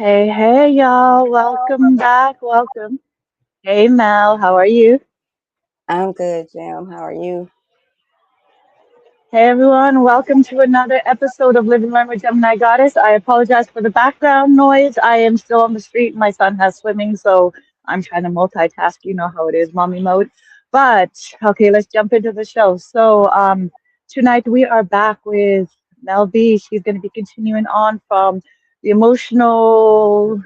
Hey, y'all. Welcome back. Welcome. Hey, Mel. How are you? I'm good, Jam. How are you? Hey, everyone. Welcome to another episode of Live and Learn with Gemini Goddess. I apologize for the background noise. I am still on the street. My son has swimming, so I'm trying to multitask. You know how it is, mommy mode. But, okay, let's jump into the show. Tonight we are back with Mel B. She's going to be continuing on from the emotional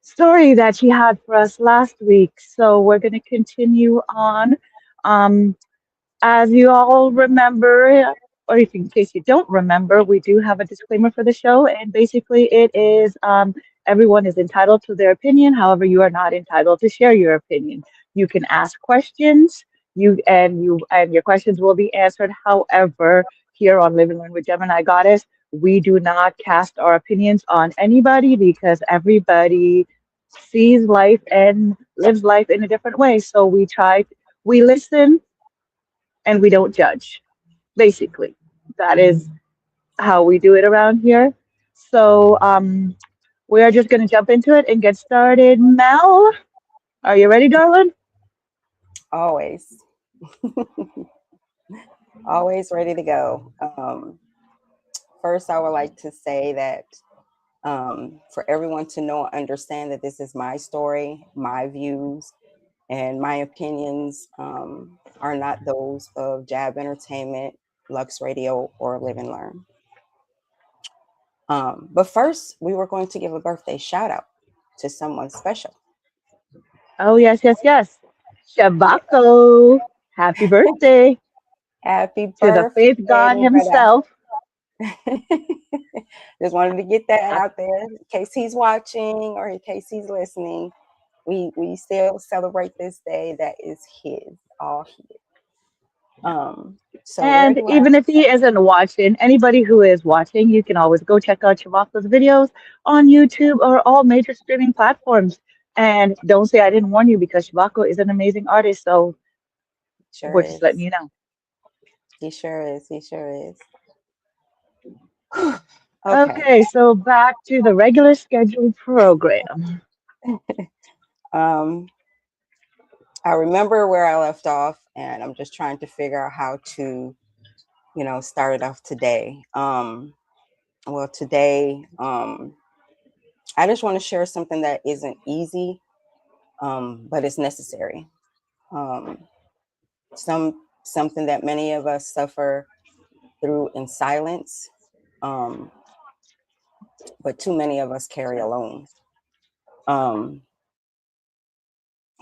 story that she had for us last week. So we're going to continue on. Um, as you all remember, or if in case you don't remember, we do have a disclaimer for the show, and basically it is everyone is entitled to their opinion. However, you are not entitled to share your opinion. You can ask questions. You and your questions will be answered. However, here on Live and Learn with Gemini Goddess, we do not cast our opinions on anybody because everybody sees life and lives life in a different way. So we listen and we don't judge. Basically, that is how we do it around here. So we are just going to jump into it and get started. Mel, are you ready, darling? Always, always ready to go. First, I would like to say that for everyone to know and understand that this is my story, my views, and my opinions are not those of J.A.B Entertainment, Lux Radio, or Live and Learn. But first, we were going to give a birthday shout out to someone special. Oh, yes, yes, yes. Shabako, happy birthday Happy to the faith birthday, god mi brother. himself. Just wanted to get that Ha- out there in case he's watching or in case he's listening. We still celebrate this day that is his, all his. So where And do I even if he isn't watching, anybody who is watching, you can always go check out Chavaco's videos on YouTube or all major streaming platforms. And don't say I didn't warn you because Chavaco is an amazing artist. So sure we're just letting is. you know. He sure is. He sure is. Okay. Okay, so back to the regular scheduled program. Um I remember where I left off and I'm just trying to figure out how to, start it off today. Today, I just want to share something that isn't easy, but it's necessary. Um, something that many of us suffer through in silence, um, but too many of us carry alone. Um,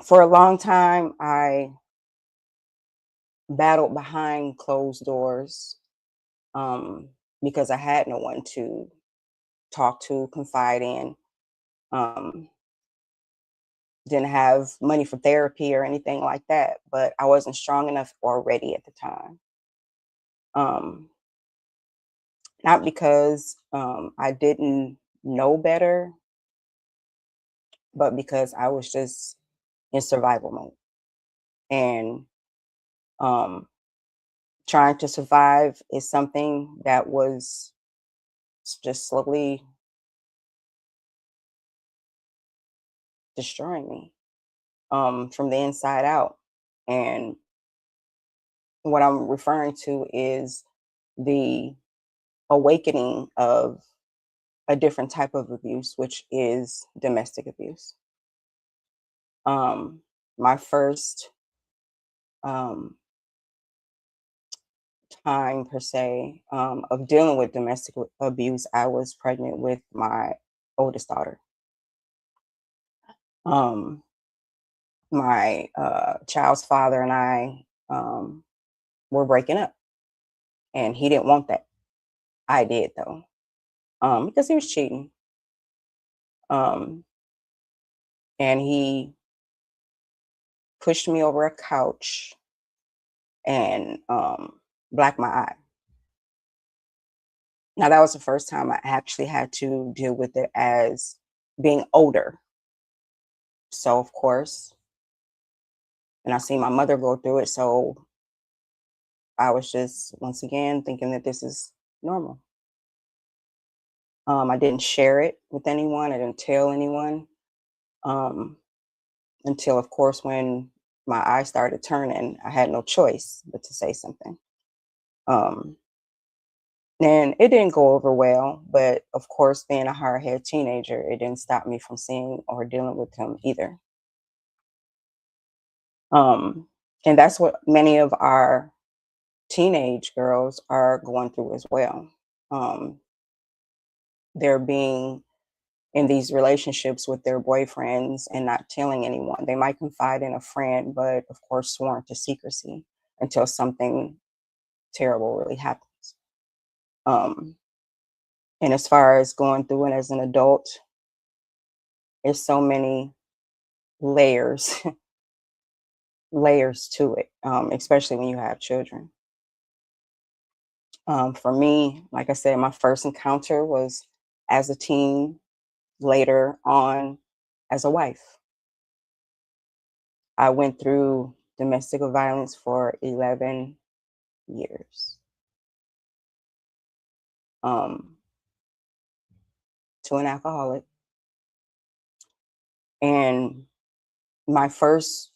for a long time, I battled behind closed doors um, because I had no one to talk to, confide in. Um, didn't have money for therapy or anything like that, but I wasn't strong enough or ready at the time. Um, Not because I didn't know better, but because I was just in survival mode and um, trying to survive is something that was just slowly destroying me from the inside out. And what I'm referring to is the awakening of a different type of abuse, which is domestic abuse. Um, my first um, time per se of dealing with domestic abuse, I was pregnant with my oldest daughter. Um, my child's father and I were breaking up, and he didn't want that. I did though, because he was cheating, um, and he pushed me over a couch and blacked my eye. Now that was the first time I actually had to deal with it as being older. So of course, and I seen my mother go through it. So I was just once again thinking that this is normal. I didn't share it with anyone. I didn't tell anyone until, of course, when my eyes started turning, I had no choice but to say something. Um, and it didn't go over well, but of course, being a hard-headed teenager, it didn't stop me from seeing or dealing with him either. Um, and that's what many of our teenage girls are going through as well. Um, they're being in these relationships with their boyfriends and not telling anyone. They might confide in a friend, but of course, sworn to secrecy until something terrible really happens. Um, and as far as going through it as an adult, there's so many layers, layers to it, especially when you have children. For me, like I said, my first encounter was as a teen, later on as a wife. I went through domestic violence for 11 years. Um, to an alcoholic. And my first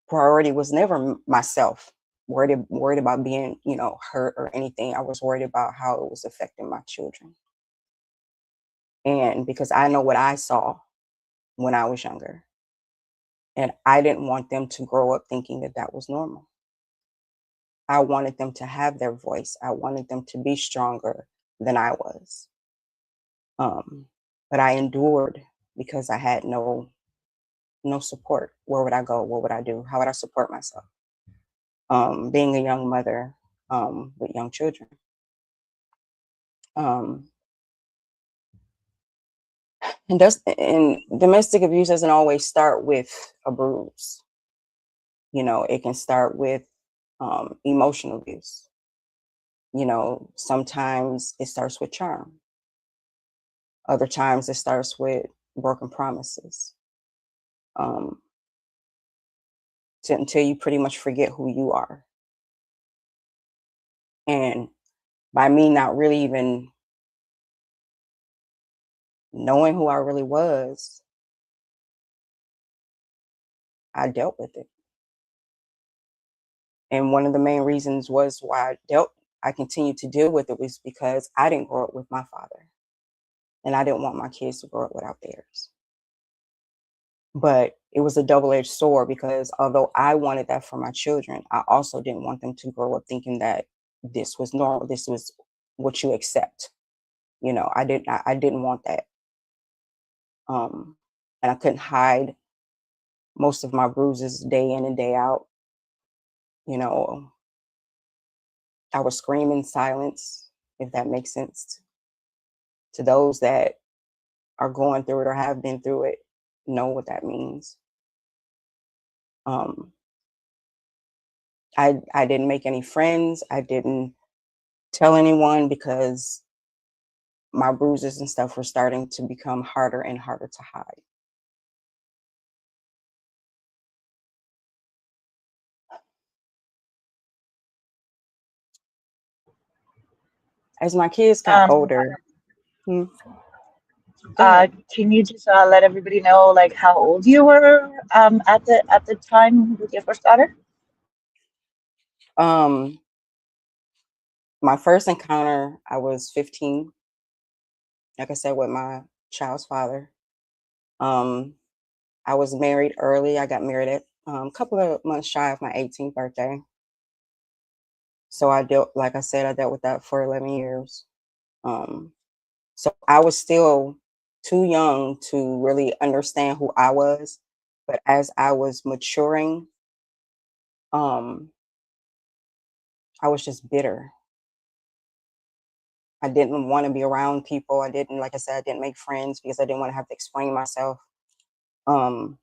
priority was never myself, worried about being, hurt or anything. I was worried about how it was affecting my children. And because I know what I saw when I was younger, and I didn't want them to grow up thinking that that was normal. I wanted them to have their voice. I wanted them to be stronger than I was. Um, but I endured because I had no support. Where would I go? What would I do? How would I support myself? Being a young mother with young children. Um, and domestic abuse doesn't always start with a bruise. It can start with emotional abuse. Sometimes it starts with charm. Other times it starts with broken promises. Um, until you pretty much forget who you are. And by me not really even knowing who I really was, I dealt with it. And one of the main reasons was why I continued to deal with it was because I didn't grow up with my father. And I didn't want my kids to grow up without theirs. But it was a double-edged sword because although I wanted that for my children, I also didn't want them to grow up thinking that this was normal, this was what you accept. I didn't want that. And I couldn't hide most of my bruises day in and day out. You know, I would scream in silence, if that makes sense. To those that are going through it or have been through it, know what that means. Um, I didn't make any friends. I didn't tell anyone because my bruises and stuff were starting to become harder and harder to hide. As my kids got Um, older, hmm, go ahead. can you just let everybody know like how old you were at the time with your first daughter? Um, my first encounter, I was 15, like I said, with my child's father. Um, I was married early. I got married at a couple of months shy of my 18th birthday. So like I said, I dealt with that for 11 years. Um, so I was still too young to really understand who I was. But as I was maturing, um, I was just bitter. I didn't want to be around people. Like I said, I didn't make friends because I didn't want to have to explain myself. Um,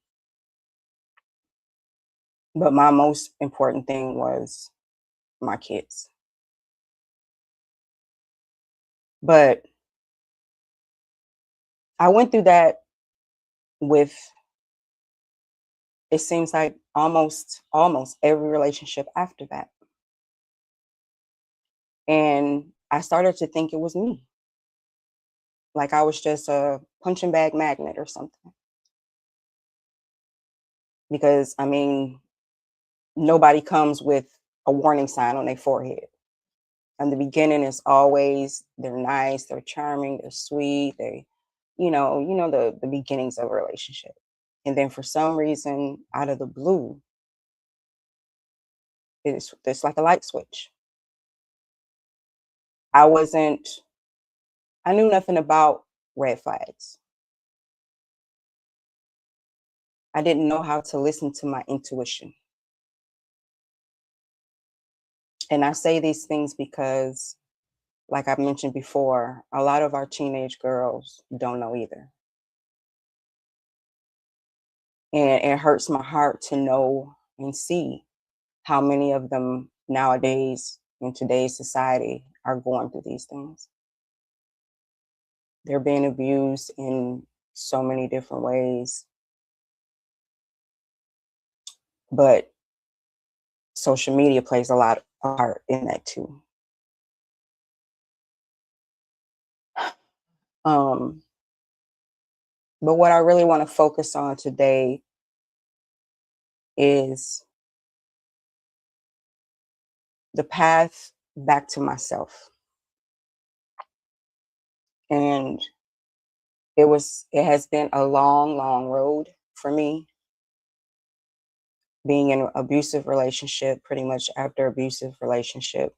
but my most important thing was my kids. But I went through that with, it seems like almost every relationship after that. And I started to think it was me. like I was just a punching bag magnet or something. Because, I mean, nobody comes with a warning sign on their forehead. In the beginning, it's always they're nice, they're charming, they're sweet, they, the beginnings of a relationship. And then for some reason, out of the blue, it's like a light switch. I knew nothing about red flags. I didn't know how to listen to my intuition. And I say these things because, like I mentioned before, a lot of our teenage girls don't know either. And it hurts my heart to know and see how many of them nowadays in today's society are going through these things. They're being abused in so many different ways. But social media plays a lot of part in that too. But what I really want to focus on today is the path back to myself. And it has been a long, long road for me, being in an abusive relationship, pretty much after abusive relationship,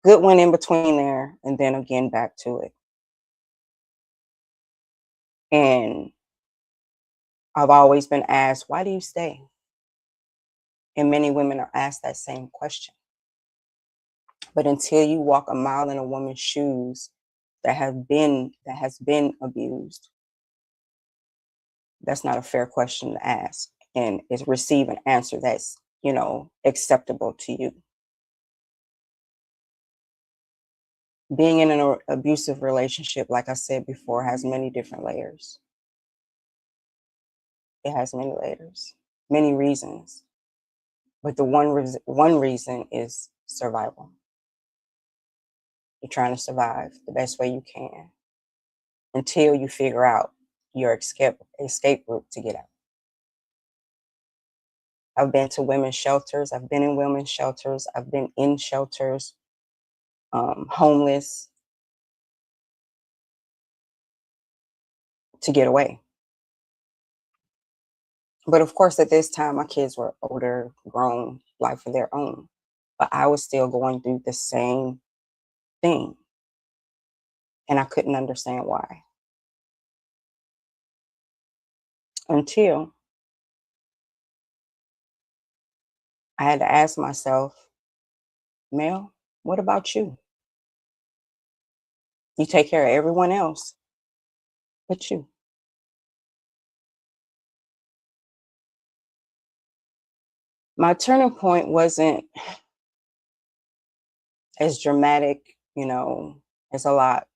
good one in between there, and then again back to it. And I've always been asked, why do you stay? And many women are asked that same question. But until you walk a mile in a woman's shoes that has been abused, that's not a fair question to ask, and is receive an answer that's, acceptable to you. Being in an abusive relationship, like I said before, has many different layers. It has many layers, many reasons. But the one reason is survival. You're trying to survive the best way you can until you figure out your escape route to get out. I've been to women's shelters. I've been in women's shelters. I've been in shelters, homeless, to get away. But of course, at this time, my kids were older, grown, life of their own. But I was still going through the same thing. And I couldn't understand why. Until I had to ask myself, Mel, what about you? You take care of everyone else but you. My turning point wasn't as dramatic, as a lot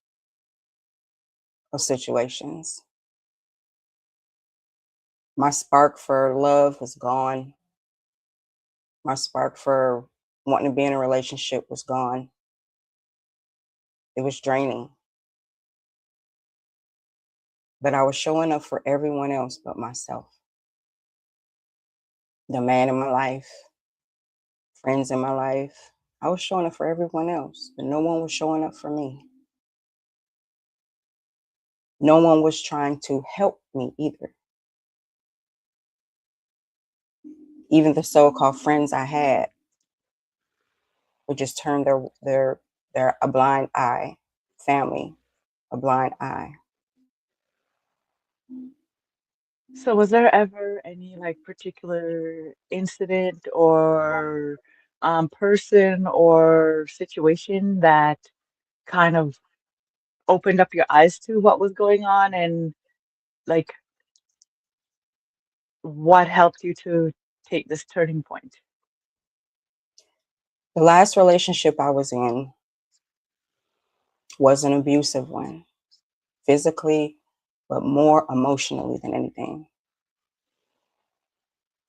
of situations. My spark for love was gone. My spark for wanting to be in a relationship was gone. It was draining. But I was showing up for everyone else but myself. The man in my life, friends in my life. I was showing up for everyone else, but no one was showing up for me. No one was trying to help me either. Even the so-called friends I had would just turn their a blind eye, family, a blind eye. So was there ever any like particular incident or person or situation that kind of opened up your eyes to what was going on and like what helped you to take this turning point? The last relationship I was in was an abusive one, physically, but more emotionally than anything.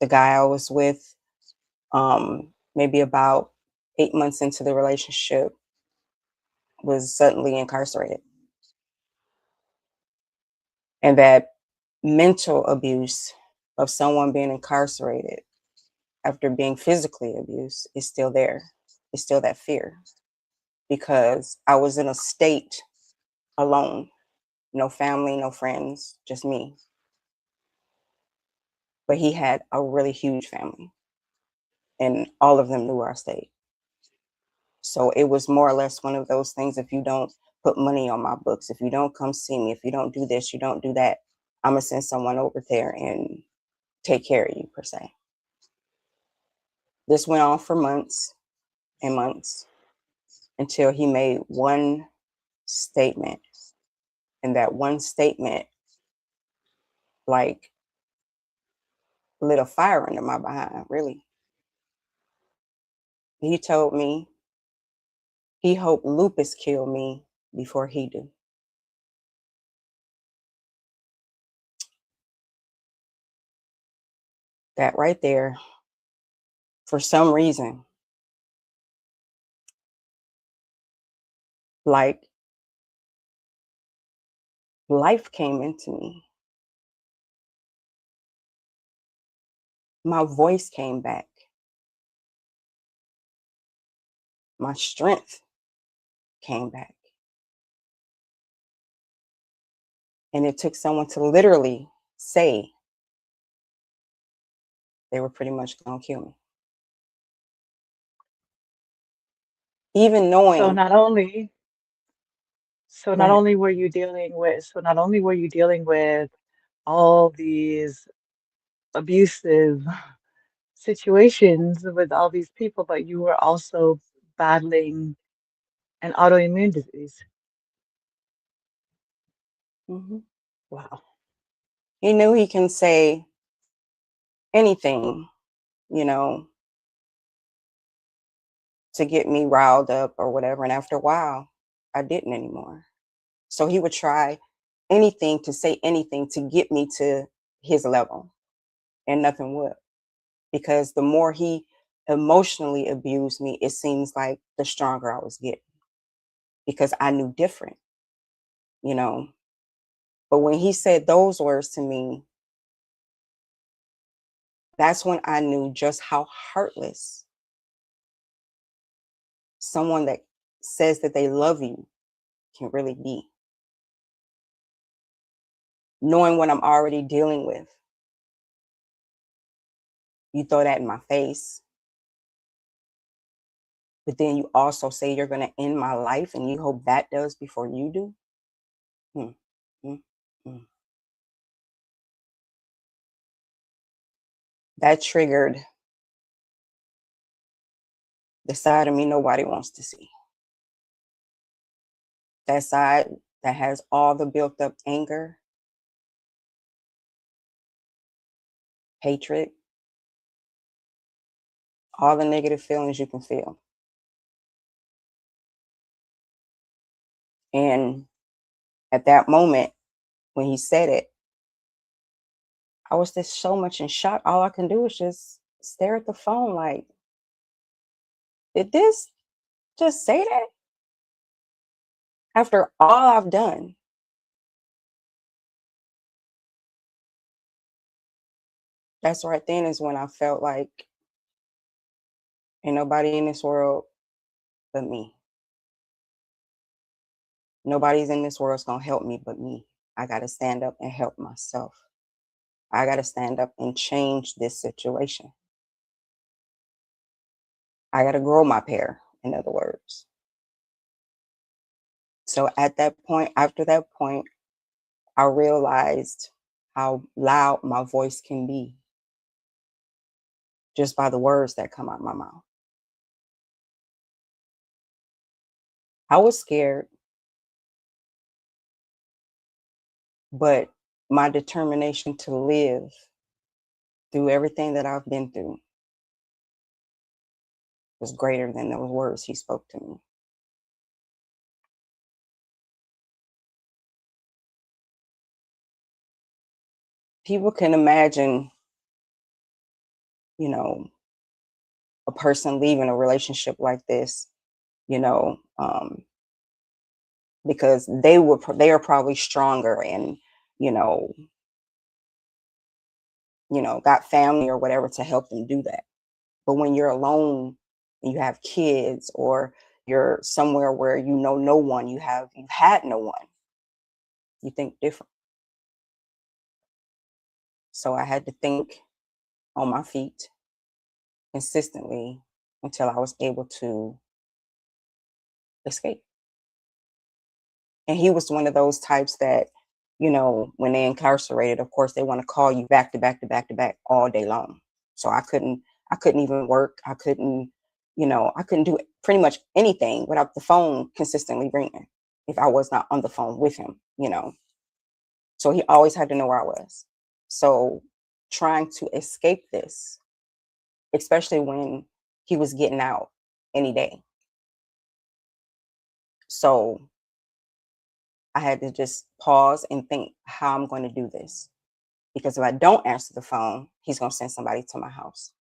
The guy I was with, maybe about 8 months into the relationship, was suddenly incarcerated. And that mental abuse of someone being incarcerated after being physically abused is still there. It's still that fear because I was in a state alone, no family, no friends, just me. But he had a really huge family and all of them knew our state. So it was more or less one of those things. If you don't put money on my books, if you don't come see me, if you don't do this, you don't do that, I'm going to send someone over there and take care of you, per se. This went on for months and months until he made one statement. And that one statement, like, lit a fire under my behind, really. He told me he hoped lupus killed me before he do. That right there, for some reason, like, life came into me. My voice came back. My strength came back. And it took someone to literally say they were pretty much going to kill me. Even So knowing, not only so go not ahead. only were you dealing with all these abusive situations with all these people, but you were also battling an autoimmune disease. Mhm. Wow. He knew he can say anything, you know, to get me riled up or whatever. And after a while, I didn't anymore. So he would try anything to say anything to get me to his level, and nothing would. Because the more he emotionally abused me, it seems like the stronger I was getting because I knew different, you know. But when he said those words to me, that's when I knew just how heartless someone that says that they love you can really be. Knowing what I'm already dealing with, you throw that in my face, but then you also say you're going to end my life and you hope that does before you do. Hmm. Hmm. Hmm. That triggered the side of me nobody wants to see. That side that has all the built up anger, hatred, all the negative feelings you can feel. And at that moment, when he said it, I was just so much in shock. All I can do is just stare at the phone like, did this just say that? After all I've done. That's right then is when I felt like ain't nobody in this world but me. Nobody's in this world's gonna help me but me. I gotta stand up and help myself. I gotta stand up and change this situation. I gotta grow my pair, in other words. So at that point, after that point, I realized how loud my voice can be just by the words that come out my mouth. I was scared, but my determination to live through everything that I've been through was greater than those words he spoke to me. People can imagine, you know, a person leaving a relationship like this, you know, because they are probably stronger and you know, got family or whatever to help them do that. But when you're alone and you have kids, or you're somewhere where you know no one, you've had no one, you think different. So I had to think on my feet consistently until I was able to escape. And he was one of those types that, when they incarcerated, of course, they want to call you back to back to back to back all day long. So I couldn't even work. I couldn't do pretty much anything without the phone consistently ringing if I was not on the phone with him. So he always had to know where I was. So trying to escape this, especially when he was getting out any day. So I had to just pause and think how I'm going to do this. Because if I don't answer the phone, he's going to send somebody to my house.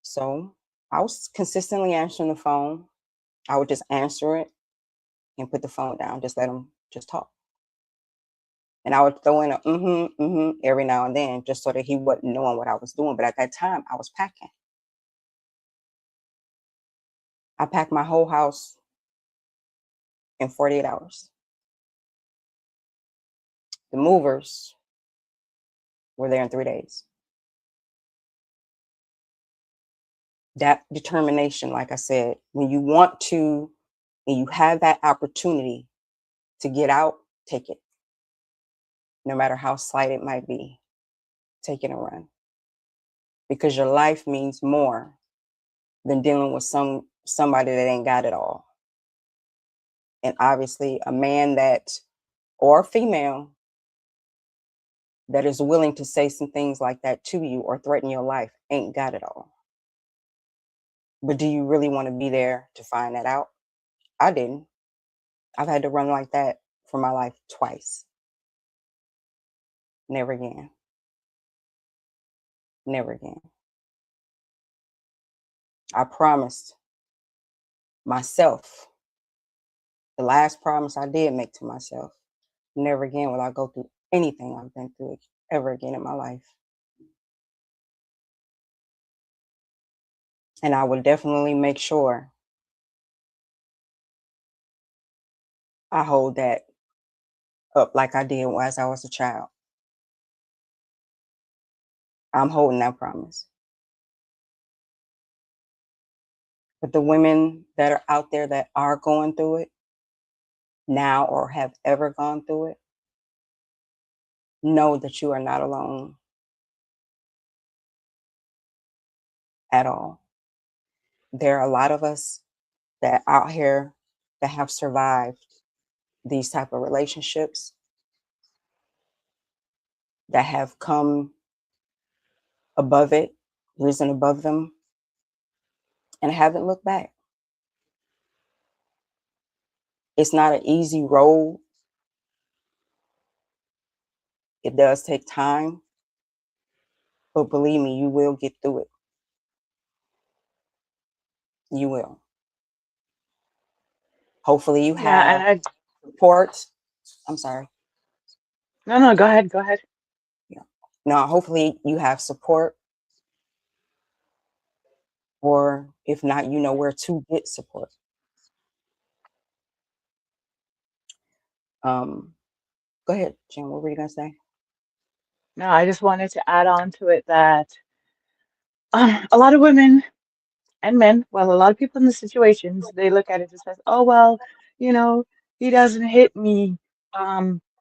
So I was consistently answering the phone. I would just answer it and put the phone down, just let him just talk. And I would throw in a every now and then, just so that he wasn't knowing what I was doing. But at that time, I was packing. I packed my whole house in 48 hours. The movers were there in 3 days. That determination, like I said, when you want to and you have that opportunity to get out, take it. No matter how slight it might be, take it and run. Because your life means more than dealing with somebody that ain't got it all. And obviously a man that, or a female, that is willing to say some things like that to you or threaten your life ain't got it all. But do you really want to be there to find that out? I didn't. I've had to run like that for my life twice. Never again. Never again. I promised myself, the last promise I did make to myself, never again will I go through anything I've been through ever again in my life. And I will definitely make sure I hold that up like I did as I was a child. I'm holding that promise. But the women that are out there that are going through it now or have ever gone through it, know that you are not alone at all. There are a lot of us that out here that have survived these type of relationships, that have come above it, risen above them, and haven't looked back. It's not an easy road. It does take time, but believe me, you will get through it. You will. Hopefully you Yeah, have and support. I'm sorry. no, go ahead, go ahead. Yeah. No, hopefully you have support, or if not, you know where to get support. Um, Go ahead, Jim. What were you gonna say? No, I just wanted to add on to it that a lot of women and men, well, a lot of people in the situations, they look at it and says, "Oh well, you know, he doesn't hit me.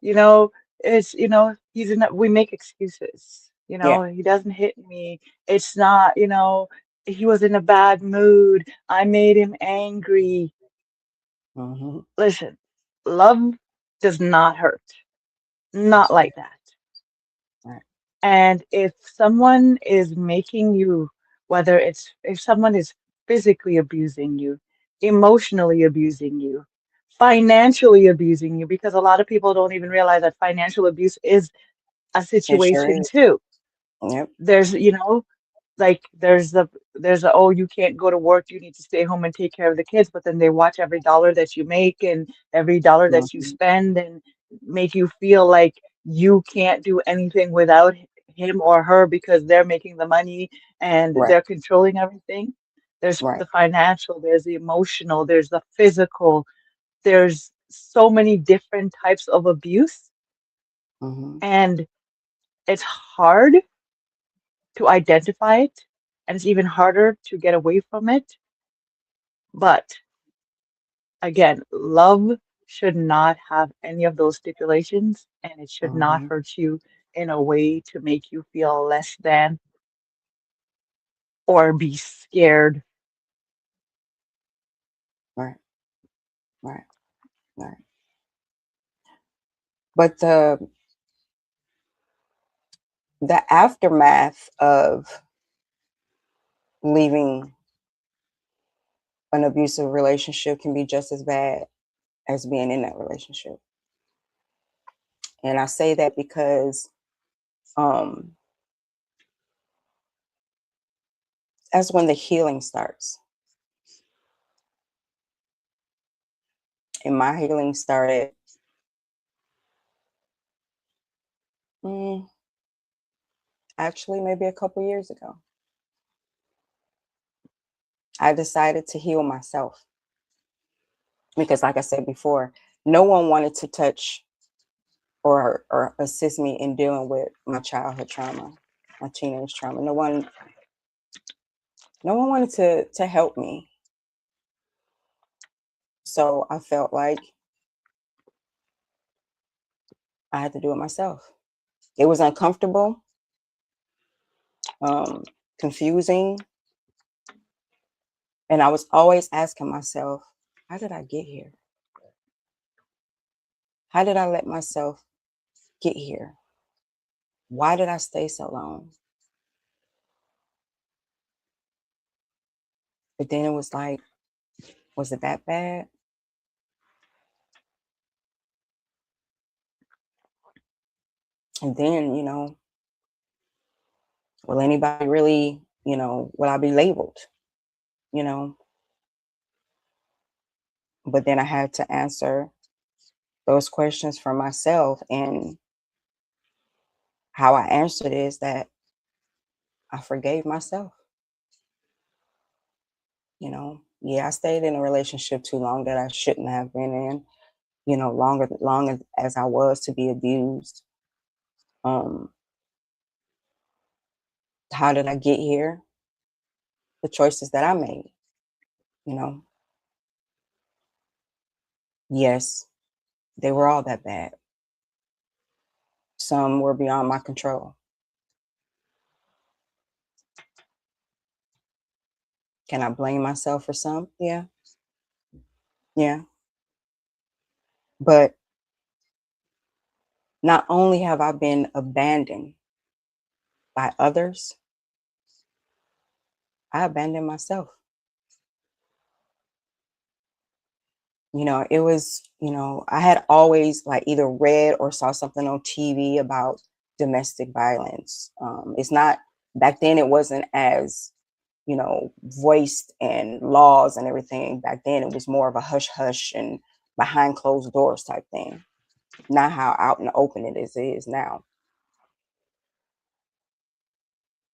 You know, it's he's in. We make excuses. Yeah. He doesn't hit me. It's not. He was in a bad mood. I made him angry." Mm-hmm. Listen, love does not hurt. Not That's right. like that. Right. And if someone is making you, whether if someone is physically abusing you, emotionally abusing you, financially abusing you, because a lot of people don't even realize that financial abuse is a It sure situation is. too. Yep. There's, like there's a, oh, you can't go to work, you need to stay home and take care of the kids, but then they watch every dollar that you make and every dollar that you Mhm. spend and make you feel like you can't do anything without him or her because they're making the money and Right. they're controlling everything. There's Right. the financial, there's the emotional, there's the physical, there's so many different types of abuse, Mhm. and it's hard to identify it, and it's even harder to get away from it. But again, love should not have any of those stipulations, and it should not Mhm. hurt you in a way to make you feel less than or be scared. Right. Right. Right. But the aftermath of leaving an abusive relationship can be just as bad as being in that relationship. And I say that because um that's when the healing starts. And my healing started mm, actually maybe a couple years ago. I decided to heal myself because, like I said before, no one wanted to touch or assist me in dealing with my childhood trauma, my teenage trauma. No one wanted to help me. So I felt like I had to do it myself. It was uncomfortable, um, confusing, and I was always asking myself, how did I get here? How did I let myself get here? Why did I stay so long? But then it was like, was it that bad? And then, will anybody really, will I be labeled? You know, but then I had to answer those questions for myself. And how I answered is that I forgave myself. Yeah, I stayed in a relationship too long that I shouldn't have been in, long as I was to be abused. Um, how did I get here? The choices that I made, you know, yes, they were all that bad. Some were beyond my control. Can I blame myself for some? Yeah, yeah. But not only have I been abandoned by others, I abandoned myself. It was, I had always like either read or saw something on TV about domestic violence. It's not, back then, it wasn't as, voiced and laws and everything. Back then, it was more of a hush hush and behind closed doors type thing. Not how out in the open it is now.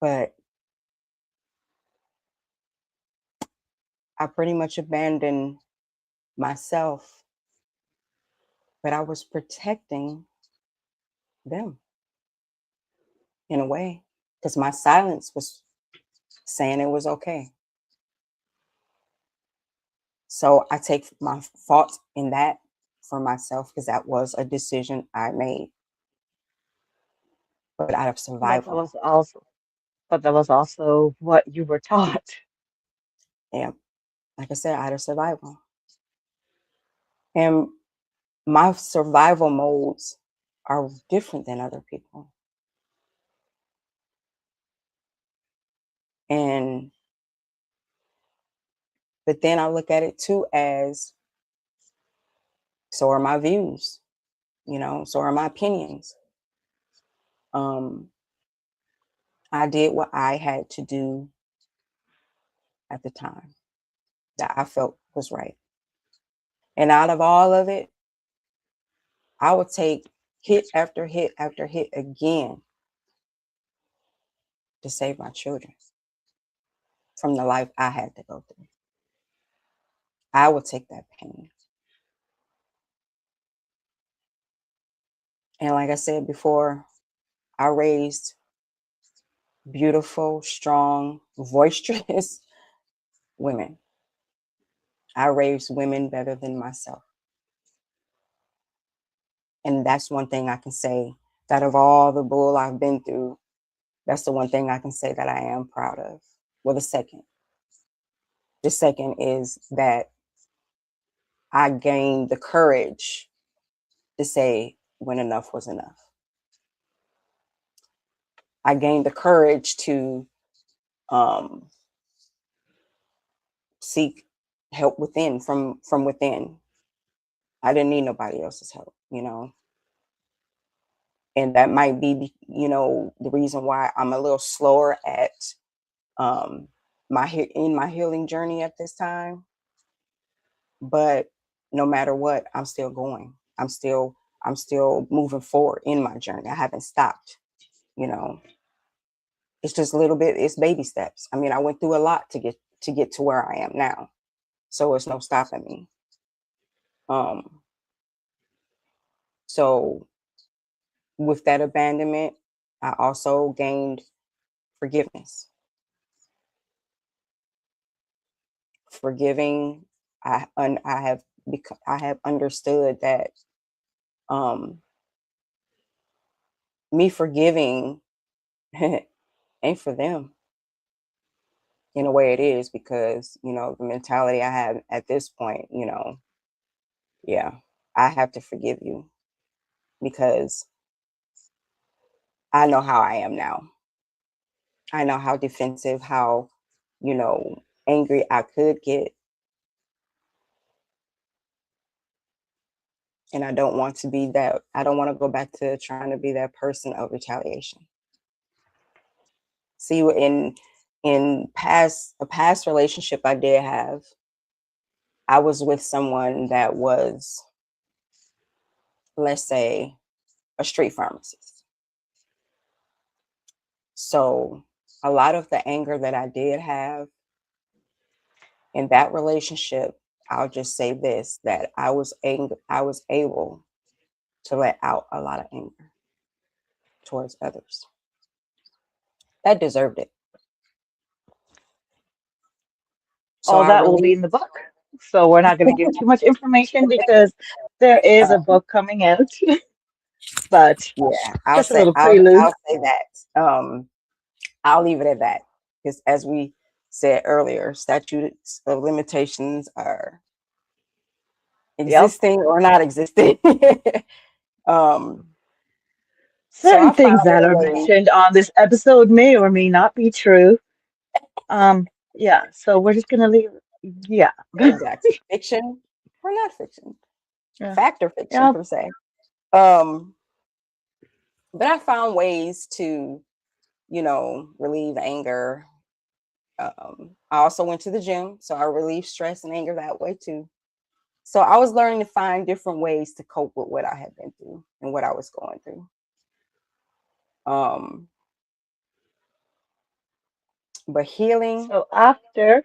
But I pretty much abandoned myself, but I was protecting them in a way because my silence was saying it was okay. So I take my fault in that for myself because that was a decision I made, but out of But that survival. was also, but that was also what you were taught. Yeah, like I said, out of survival. And my survival modes are different than other people. And but then I look at it too as so are my views, so are my opinions. Um, I did what I had to do at the time that I felt was right. And out of all of it, I would take hit after hit after hit again to save my children from the life I had to go through. I would take that pain. And like I said before, I raised beautiful, strong, boisterous women. I raised women better than myself. And that's one thing I can say, that of all the bull I've been through, that's the one thing I can say that I am proud of. Well, the second. The second is that I gained the courage to say when enough was enough. I gained the courage to um, seek help within, from within. I didn't need nobody else's help, you know. And that might be, you know, the reason why I'm a little slower at um, my healing journey at this time. But no matter what, I'm still going. I'm still moving forward in my journey. I haven't stopped, you know. It's just a little bit, it's baby steps. I mean, I went through a lot to get to where I am now. So it's no stopping me. Um so with that abandonment, I also gained forgiveness. Forgiving, I have I have understood that um me forgiving ain't for them in a way it is, because you know the mentality I have at this point, you know, yeah, I have to forgive you because I know how I am now. I know how defensive, how, you know, angry I could get, and I don't want to be that. I don't want to go back to trying to be that person of retaliation. See, in past a past relationship I did have, I was with someone that was, let's say, a street pharmacist. So a lot of the anger that I did have in that relationship, I'll just say this, that I was able to let out a lot of anger towards others that deserved it. So All I that will be in released. the book. So we're not going to give too much information because there is a book coming out, but Yeah, just a little prelude. I'll say that. I'll leave it at that, because as we said earlier, statutes of limitations are Yep. existing or not existing. um, so Certain I found things that a are way. mentioned on this episode may or may not be true. Yeah, so we're just gonna leave. Yeah. Exactly, fiction or not fiction, Yeah. fact or fiction Yeah. per se. Um, but I found ways to, you know, relieve anger. I also went to the gym, so I relieved stress and anger that way too. So I was learning to find different ways to cope with what I had been through and what I was going through. Um, but healing. So after,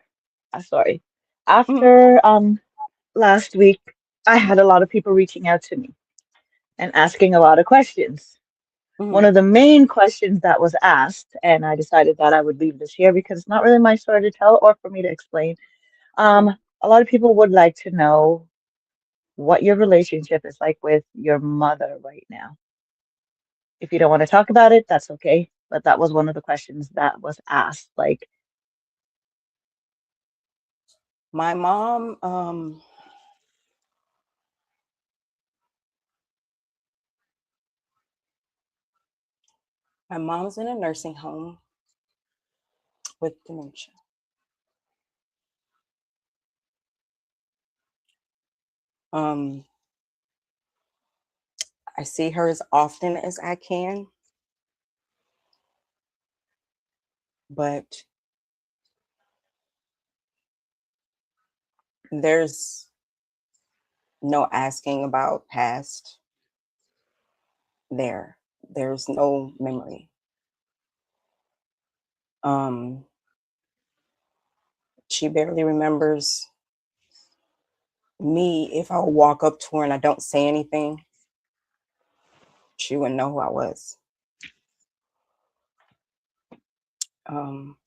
sorry, Mhm, after last week, I had a lot of people reaching out to me and asking a lot of questions. One mhm, of the main questions that was asked, and I decided that I would leave this here because it's not really my story to tell or for me to explain. mhm. A lot of people would like to know what your relationship is like with your mother right now. If you don't want to talk about it, that's okay. But that was one of the questions that was asked. Like, My mom, my mom's in a nursing home with dementia. Um, I see her as often as I can. But there's no asking about past there. There's no memory. Um, she barely remembers me. If I walk up to her and I don't say anything, she wouldn't know who I was. Um,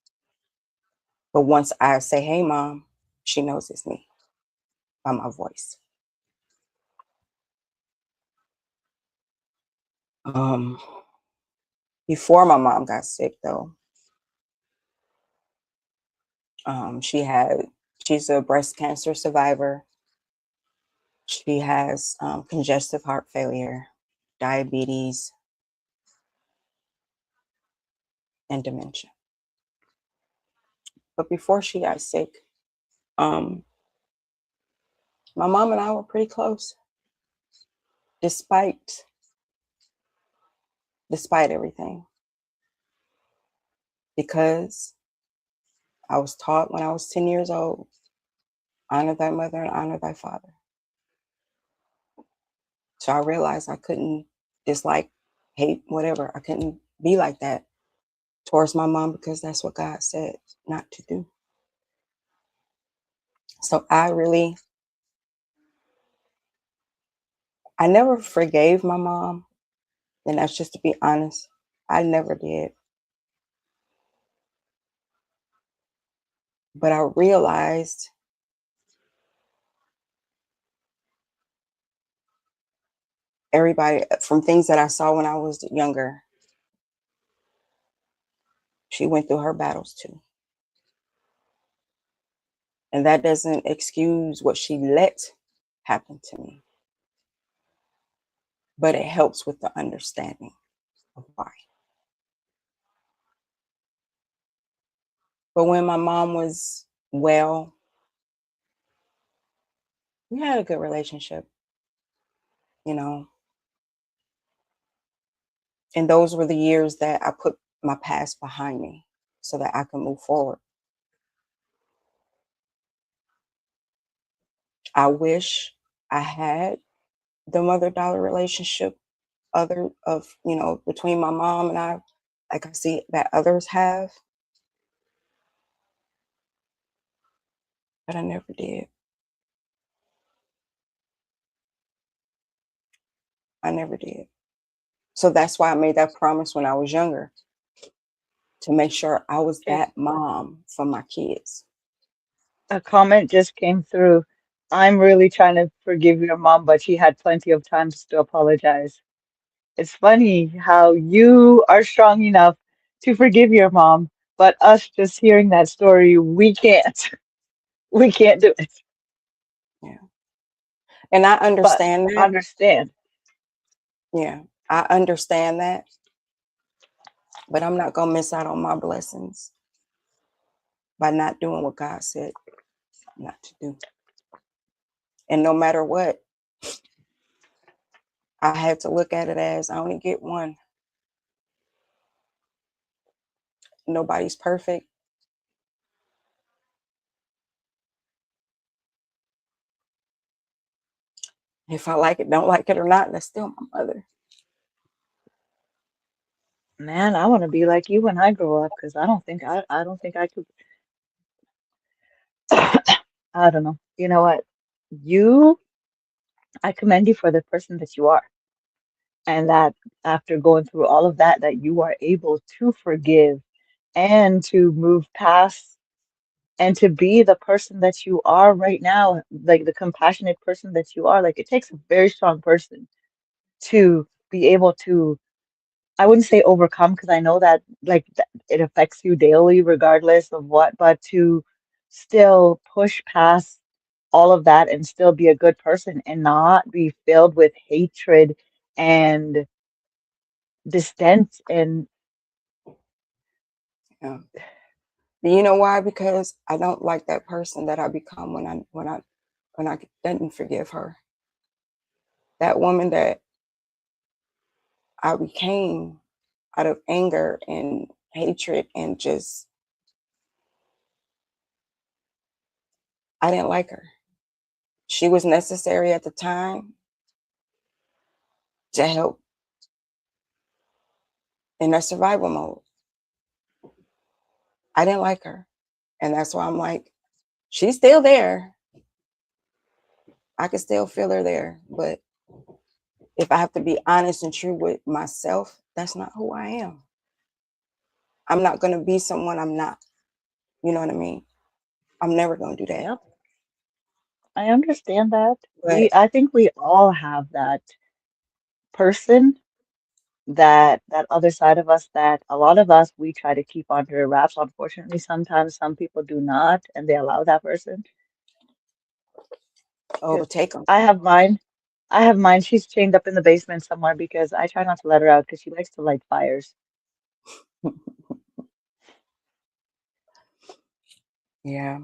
but once I say, "Hey, Mom," she knows it's me by my voice. Um, Before my mom got sick, though, she's a breast cancer survivor. She has congestive heart failure, diabetes, and dementia. But before she got sick, um, my mom and I were pretty close, despite everything, because I was taught when I was 10 years old, honor thy mother and honor thy father. So I realized I couldn't dislike, hate, whatever. I couldn't be like that towards my mom because that's what God said not to do. So I never forgave my mom. And that's just to be honest. I never did. But I realized everybody, from things that I saw when I was younger, she went through her battles too. And that doesn't excuse what she let happen to me, but it helps with the understanding of why. But when my mom was well, we had a good relationship, you know. And those were the years that I put my past behind me so that I can move forward. I wish I had the mother-daughter relationship other of, between my mom and I, like I see that others have, but I never did. I never did. So that's why I made that promise when I was younger to make sure I was Okay. that mom for my kids. A comment just came through. I'm really trying to forgive your mom, but she had plenty of times to apologize. It's funny how you are strong enough to forgive your mom, but us just hearing that story, we can't. We can't do it. Yeah. And I But understand that. understand. Yeah. I understand that, but I'm not going to miss out on my blessings by not doing what God said not to do. And no matter what, I had to look at it as I only get one. Nobody's perfect. If I like it, don't like it or not, that's still my mother. Man, I want to be like you when I grow up because I don't think I could. I don't know. You know what? You, I commend you for the person that you are. And that after going through all of that, that you are able to forgive and to move past and to be the person that you are right now, like the compassionate person that you are. Like it takes a very strong person to be able to, I wouldn't say overcome because I know that it affects you daily regardless of what, but to still push past all of that and still be a good person and not be filled with hatred and distant and Yeah. You know why? Because I don't like that person that I become when I didn't forgive her. That woman that I became out of anger and hatred and just I didn't like her. She was necessary at the time to help in her survival mode. I didn't like her. And that's why I'm like, she's still there. I can still feel her there. But if I have to be honest and true with myself, that's not who I am. I'm not going to be someone I'm not. You know what I mean? I'm never going to do that. Yep, I understand that. But I think we all have that person, that other side of us that a lot of us we try to keep under wraps. Unfortunately, sometimes some people do not, and they allow that person. Because overtake them. I have mine. I have mine. She's chained up in the basement somewhere because I try not to let her out because she likes to light fires. Yeah.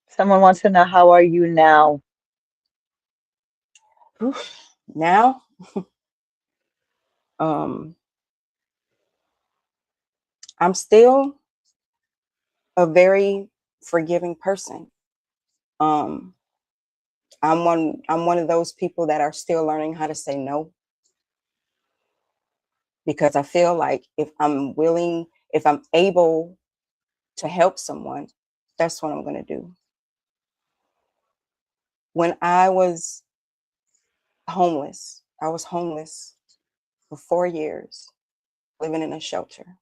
Someone wants to know how are you now? Oof. Now, um, I'm still a very forgiving person. Um, I'm one of those people that are still learning how to say no, because I feel like if I'm able to help someone, that's what I'm going to do. When I was homeless for 4 years, living in a shelter.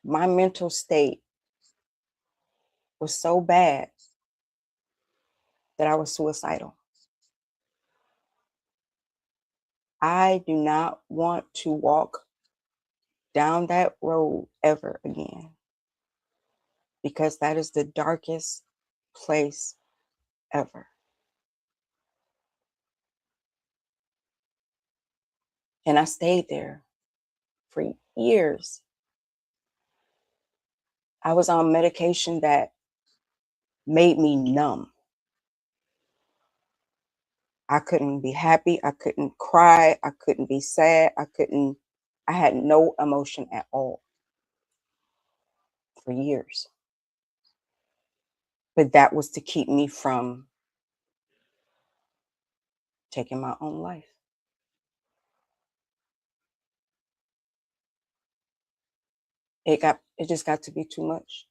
My mental state was so bad that I was suicidal. I do not want to walk down that road ever again, because that is the darkest place ever. And I stayed there for years. I was on medication that made me numb. I couldn't be happy. I couldn't cry. I couldn't be sad. I had no emotion at all for years. But that was to keep me from taking my own life. It just got to be too much.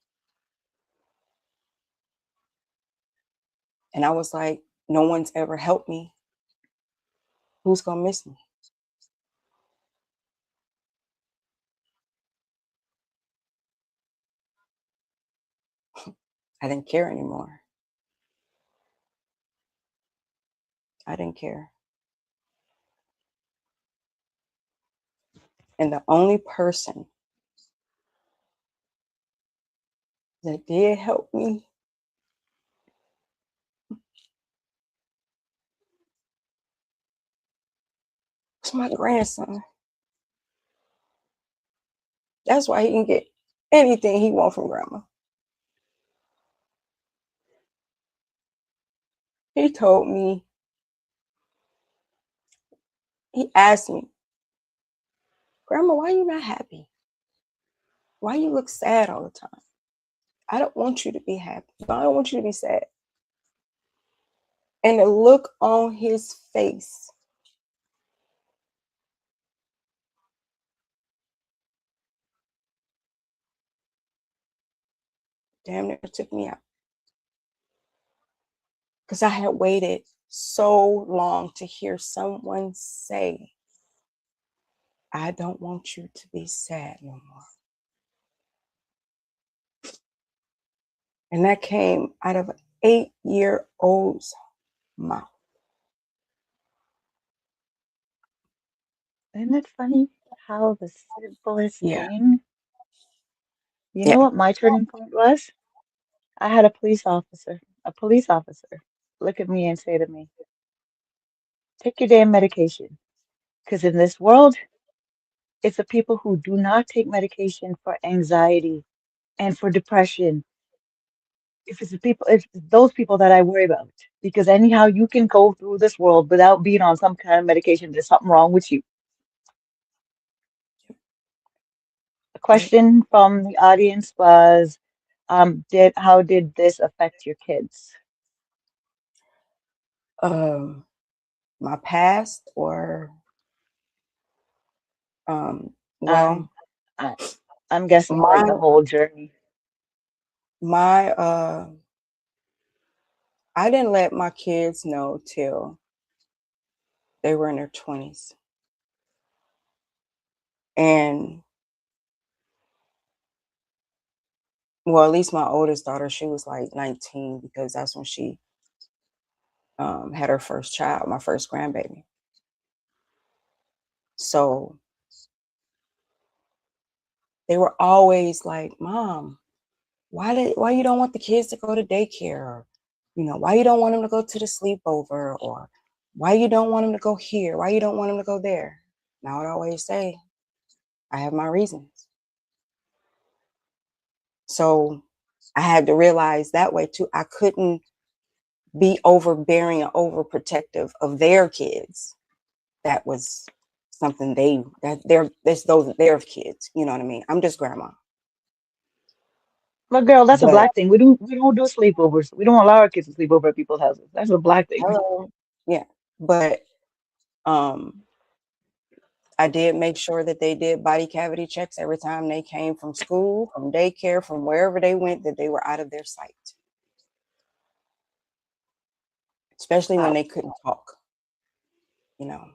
And I was like, no one's ever helped me. Who's gonna miss me? I didn't care anymore. I didn't care. And the only person that did help me was my grandson. That's why he can get anything he wants from grandma. He told me, he asked me, Grandma, why you not happy? Why you look sad all the time? I don't want you to be happy. I don't want you to be sad. And the look on his face, damn near took me out. Because I had waited so long to hear someone say, I don't want you to be sad no more. And that came out of an 8-year-old's mouth. Isn't it funny how the simplest Yeah. thing, you know Yeah. what my turning point was? I had a police officer look at me and say to me, take your damn medication. Because in this world, it's the people who do not take medication for anxiety and for depression. It's those people that I worry about. Because anyhow, you can go through this world without being on some kind of medication. There's something wrong with you. A question from the audience was, did how did this affect your kids? Um, my past or Um, well, I, I'm guessing like my the whole journey. my I didn't let my kids know till they were in their 20s. And well, at least my oldest daughter, she was like 19 because that's when she had her first child, my first grandbaby. So they were always like, "Mom, why you don't want the kids to go to daycare? Or, why you don't want them to go to the sleepover? Or why you don't want them to go here? Why you don't want them to go there?" And I would always say, "I have my reasons." So I had to realize that way too. I couldn't be overbearing and overprotective of their kids. That was something that's those their kids. You know what I mean? I'm just grandma. But girl, that's a But black thing. We don't do sleepovers. We don't allow our kids to sleep over at people's houses. That's a black thing. hello, yeah. But um I did make sure that they did body cavity checks every time they came from school, from daycare, from wherever they went, that they were out of their sight, especially when Wow. they couldn't talk. You know,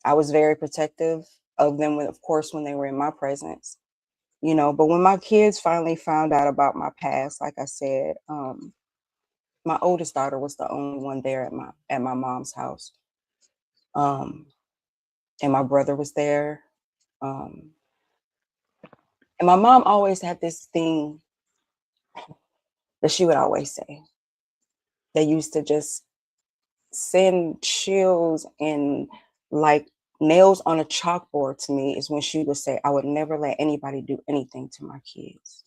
I was very protective of them, when, of course, when they were in my presence. But when my kids finally found out about my past, like I said, my oldest daughter was the only one there at my mom's house, um, and my brother was there. Um, and my mom always had this thing that she would always say. They used to just send chills and like nails on a chalkboard to me is when she would say, "I would never let anybody do anything to my kids."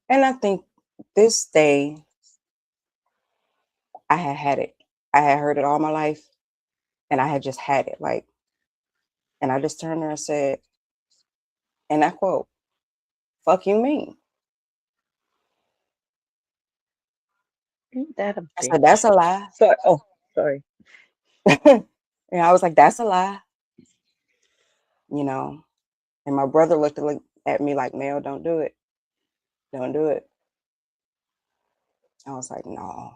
And I think this day I had had it. I had heard it all my life, and I had just had it. Like, and I just turned her and said, and I quote, "Fuck you mean?" Ain't that a I said, "That's bitch? a lie." Sorry. Oh, sorry. And I was like, "That's a lie," you know. And my brother looked at me like, "Mel, don't do it. Don't do it." I was like, "No,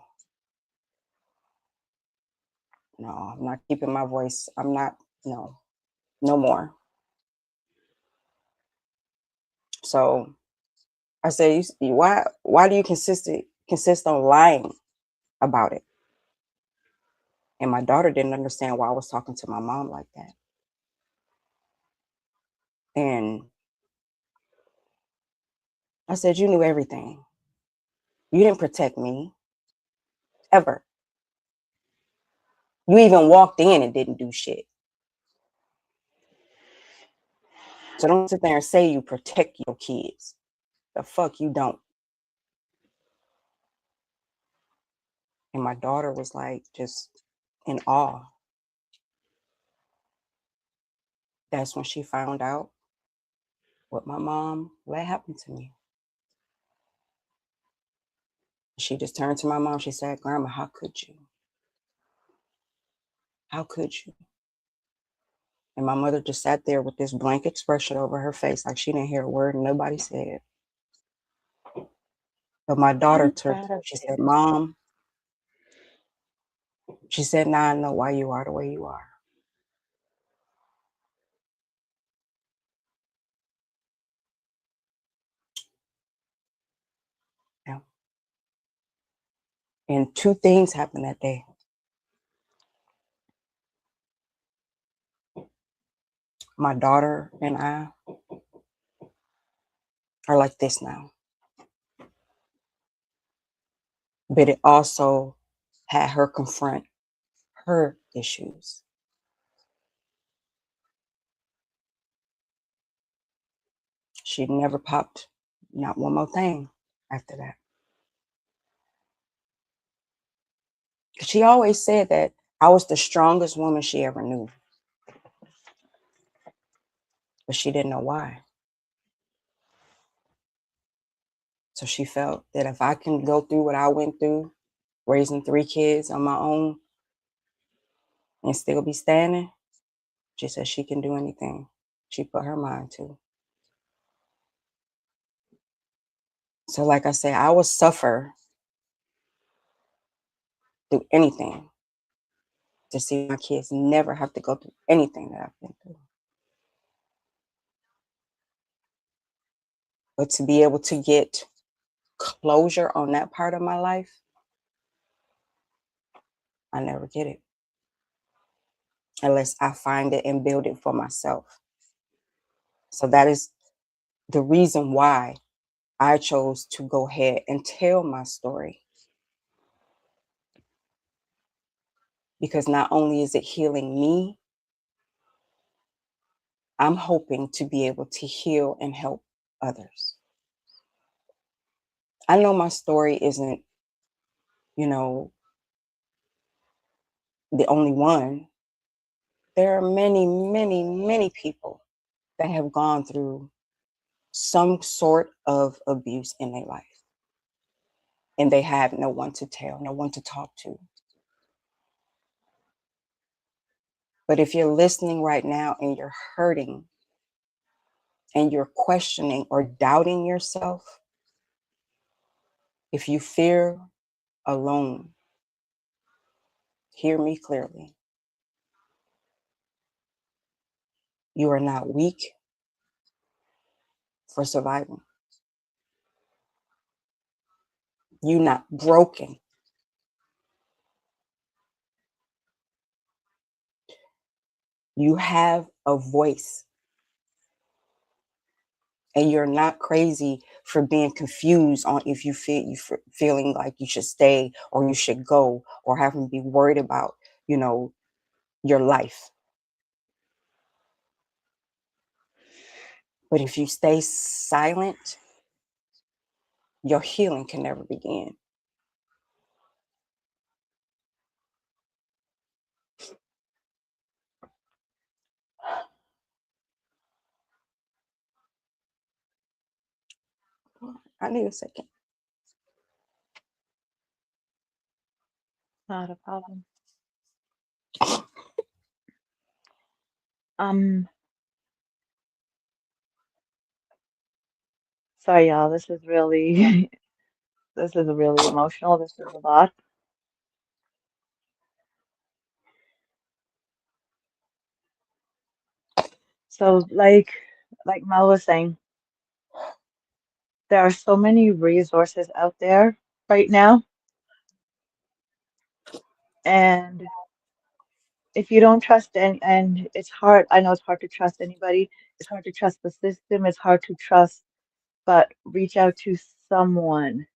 no, I'm not keeping my voice. I'm not, no, no more." So I said, why do you consist on lying about it?" And my daughter didn't understand why I was talking to my mom like that. And I said, "You knew everything. You didn't protect me ever. You even walked in and didn't do shit. So don't sit there and say you protect your kids. The fuck you don't." And my daughter was like just in awe. That's when she found out what happened to me. She just turned to my mom. She said, "Grandma, how could you? How could you?" And my mother just sat there with this blank expression over her face, like she didn't hear a word and nobody said. But my daughter Ain't turned to that me. a She said, bitch? "Mom," she said, "now I know why you are the way you are." Yeah. And two things happened that day. My daughter and I are like this now. But it also had her confront her issues. She never popped not one more thing after that. She always said that I was the strongest woman she ever knew. but she didn't know why. So she felt that if I can go through what I went through, raising 3 kids on my own, and still be standing, she said she can do anything she put her mind to. So like I say, I will suffer through anything to see my kids never have to go through anything that I've been through. But to be able to get closure on that part of my life, I never get it unless I find it and build it for myself. So that is the reason why I chose to go ahead and tell my story. Because not only is it healing me, I'm hoping to be able to heal and help others. I know my story isn't, you know, the only one. There are many, many, many people that have gone through some sort of abuse in their life. And they have no one to tell, no one to talk to. But if you're listening right now and you're hurting and you're questioning or doubting yourself, if you fear alone, hear me clearly. You are not weak for surviving. You're not broken. You have a voice. And you're not crazy for being confused on if you feeling like you should stay or you should go, or having to be worried about, your life. But if you stay silent, your healing can never begin. I need a second. Not a problem. Um, Sorry, y'all. This is really, this is really emotional. This is a lot. So, like Mel was saying, there are so many resources out there right now, and if you don't trust and it's hard. I know it's hard to trust anybody. It's hard to trust the system. It's hard to trust, but reach out to someone.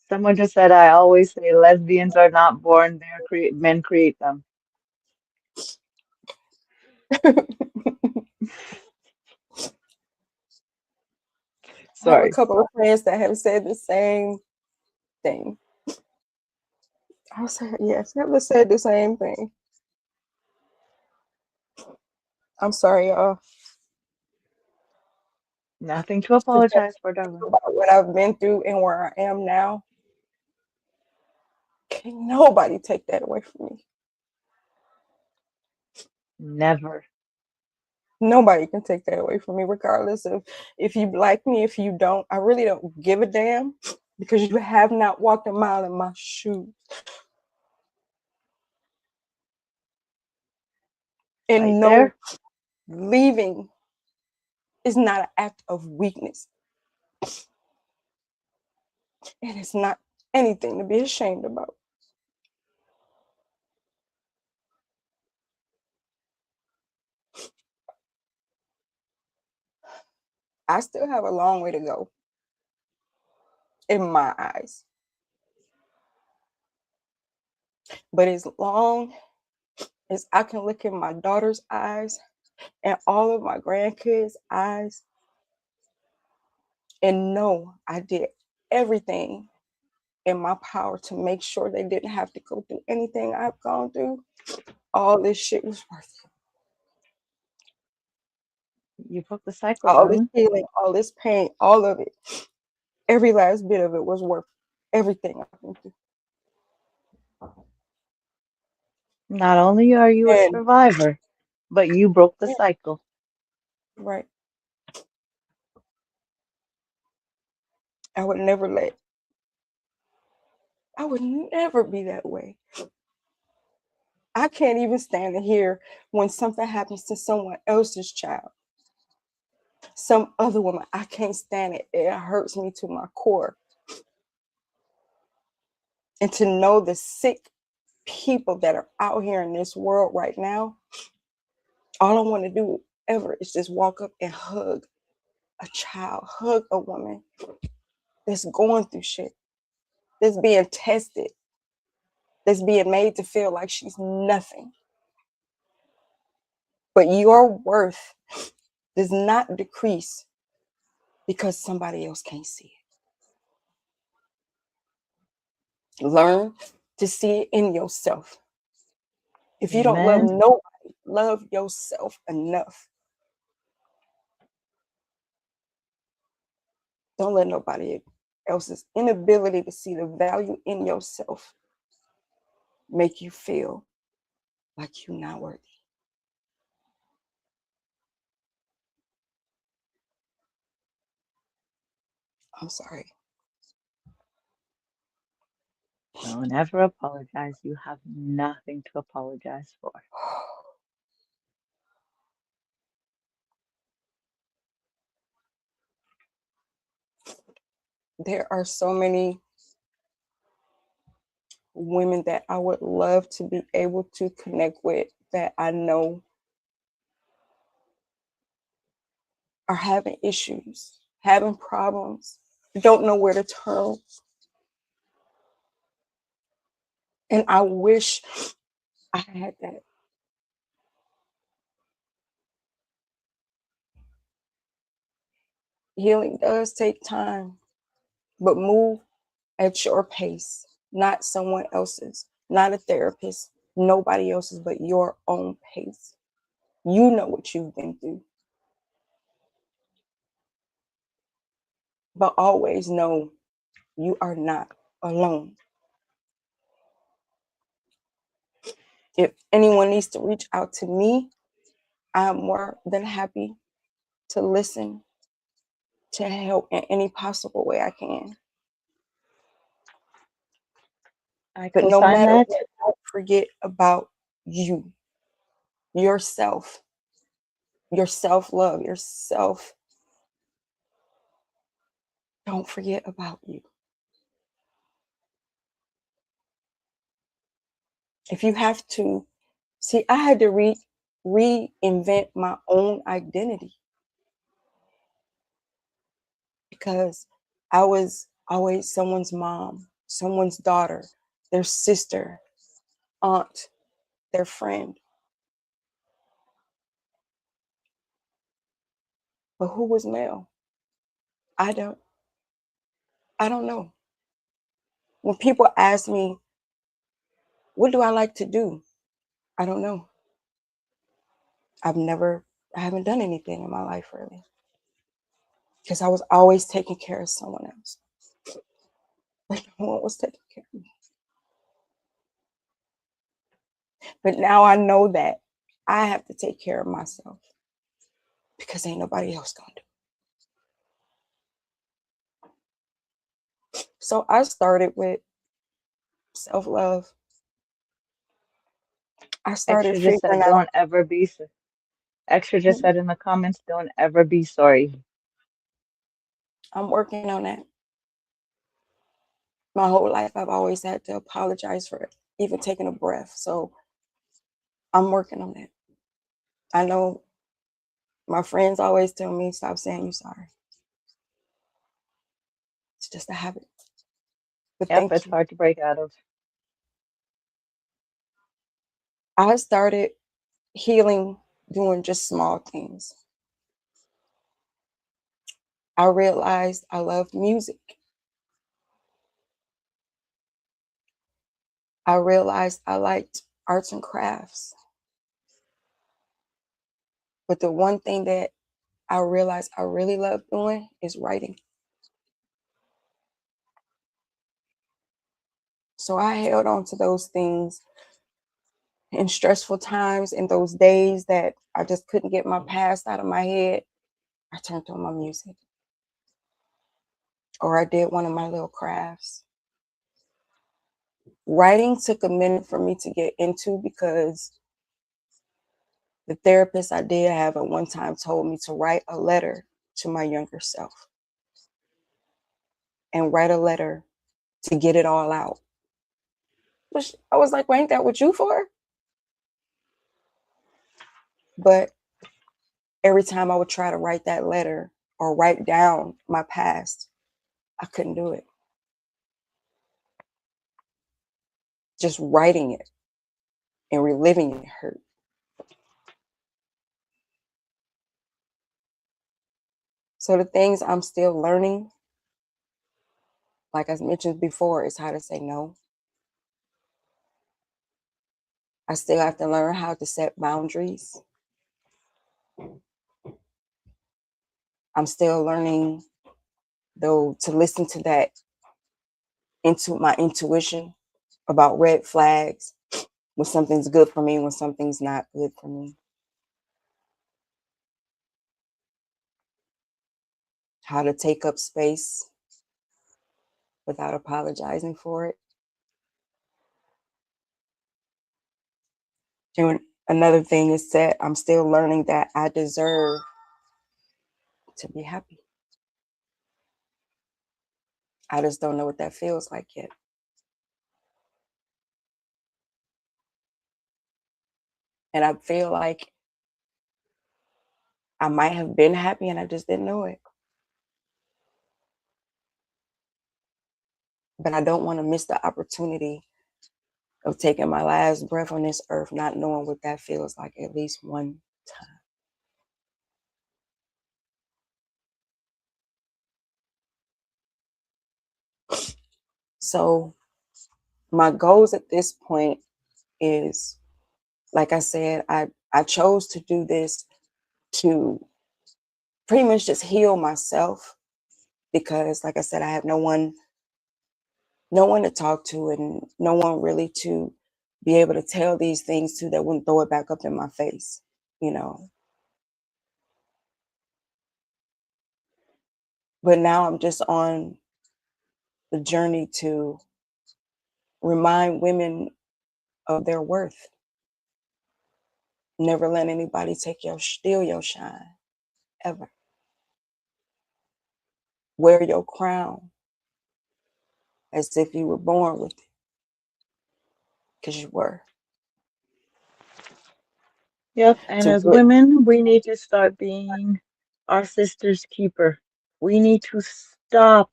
Someone just said, I always say lesbians are not born, men create them. I have a Sorry. couple of friends that have said the same thing. I'll say yes, have said the same thing. I'm sorry, y'all. Nothing to apologize for, darling. About what I've been through and where I am now, can nobody take that away from me. Never. Nobody can take that away from me, regardless of if you like me, if you don't. I really don't give a damn, because you have not walked a mile in my shoes. Right And no, there. leaving is not an act of weakness. And it's not anything to be ashamed about. I still have a long way to go in my eyes. But as long as I can look in my daughter's eyes and all of my grandkids' eyes and know I did everything in my power to make sure they didn't have to go through anything I've gone through, all this shit was worth it. You broke the cycle, All this darling. healing, all this pain, all of it. Every last bit of it was worth everything I've been through. Not only are you a And survivor, but you broke the yeah, cycle. right. I would never let, I would never be that way. I can't even stand to hear when something happens to someone else's child, some other woman. I can't stand it. It hurts me to my core. And to know the sick people that are out here in this world right now, all I want to do ever is just walk up and hug a child, hug a woman that's going through shit, that's being tested, that's being made to feel like she's nothing. But your worth does not decrease because somebody else can't see it. Learn to see it in yourself. If you don't love Amen. nobody, love yourself enough. Don't let nobody else's inability to see the value in yourself make you feel like you're not worthy. I'm sorry. Don't ever apologize. You have nothing to apologize for. There are so many women that I would love to be able to connect with that I know are having issues, having problems, don't know where to turn. And I wish I had that. Healing does take time, but move at your pace, not someone else's, not a therapist, nobody else's, but your own pace. You know what you've been through. But always know you are not alone. If anyone needs to reach out to me, I'm more than happy to listen, to help in any possible way I can. I But no co-sign matter that. what, don't forget about you, yourself, your self-love, yourself. Don't forget about you. If you have to, see, I had to reinvent my own identity because I was always someone's mom, someone's daughter, their sister, aunt, their friend. But who was Mel? I don't I don't know. When people ask me, what do I like to do? I don't know. I haven't done anything in my life really. Because I was always taking care of someone else. But no one was taking care of me. But now I know that I have to take care of myself because ain't nobody else gonna do it. So I started with self-love. I started Extra just figuring said, out don't ever be. Extra just said in the comments, don't ever be sorry. I'm working on that. My whole life I've always had to apologize for even taking a breath. So I'm working on that. I know my friends always tell me, stop saying you're sorry. It's just a habit. But Yep, thank it's you. hard to break out of. I started healing doing just small things. I realized I loved music. I realized I liked arts and crafts. But the one thing that I realized I really love doing is writing. So I held on to those things in stressful times, in those days that I just couldn't get my past out of my head. I turned on my music, or I did one of my little crafts. Writing took a minute for me to get into because the therapist I did have at one time told me to write a letter to my younger self and write a letter to get it all out. Which I was like, well, ain't that what you for? But every time I would try to write that letter or write down my past, I couldn't do it. Just writing it and reliving it hurt. So the things I'm still learning, like I mentioned before, is how to say no. I still have to learn how to set boundaries. I'm still learning, though, to listen to that, into my intuition about red flags, when something's good for me, when something's not good for me. How to take up space without apologizing for it. And another thing is that I'm still learning that I deserve to be happy. I just don't know what that feels like yet. And I feel like I might have been happy and I just didn't know it. But I don't want to miss the opportunity of taking my last breath on this earth, not knowing what that feels like at least one time. So my goals at this point is, like I said, I chose to do this to pretty much just heal myself because, like I said, I have no one to talk to and no one really to be able to tell these things to that wouldn't throw it back up in my face, you know. But now I'm just on the journey to remind women of their worth. Never let anybody steal your shine, ever. Wear your crown as if you were born with it, because you were. Yep, and To as good. women, we need to start being our sister's keeper. We need to stop.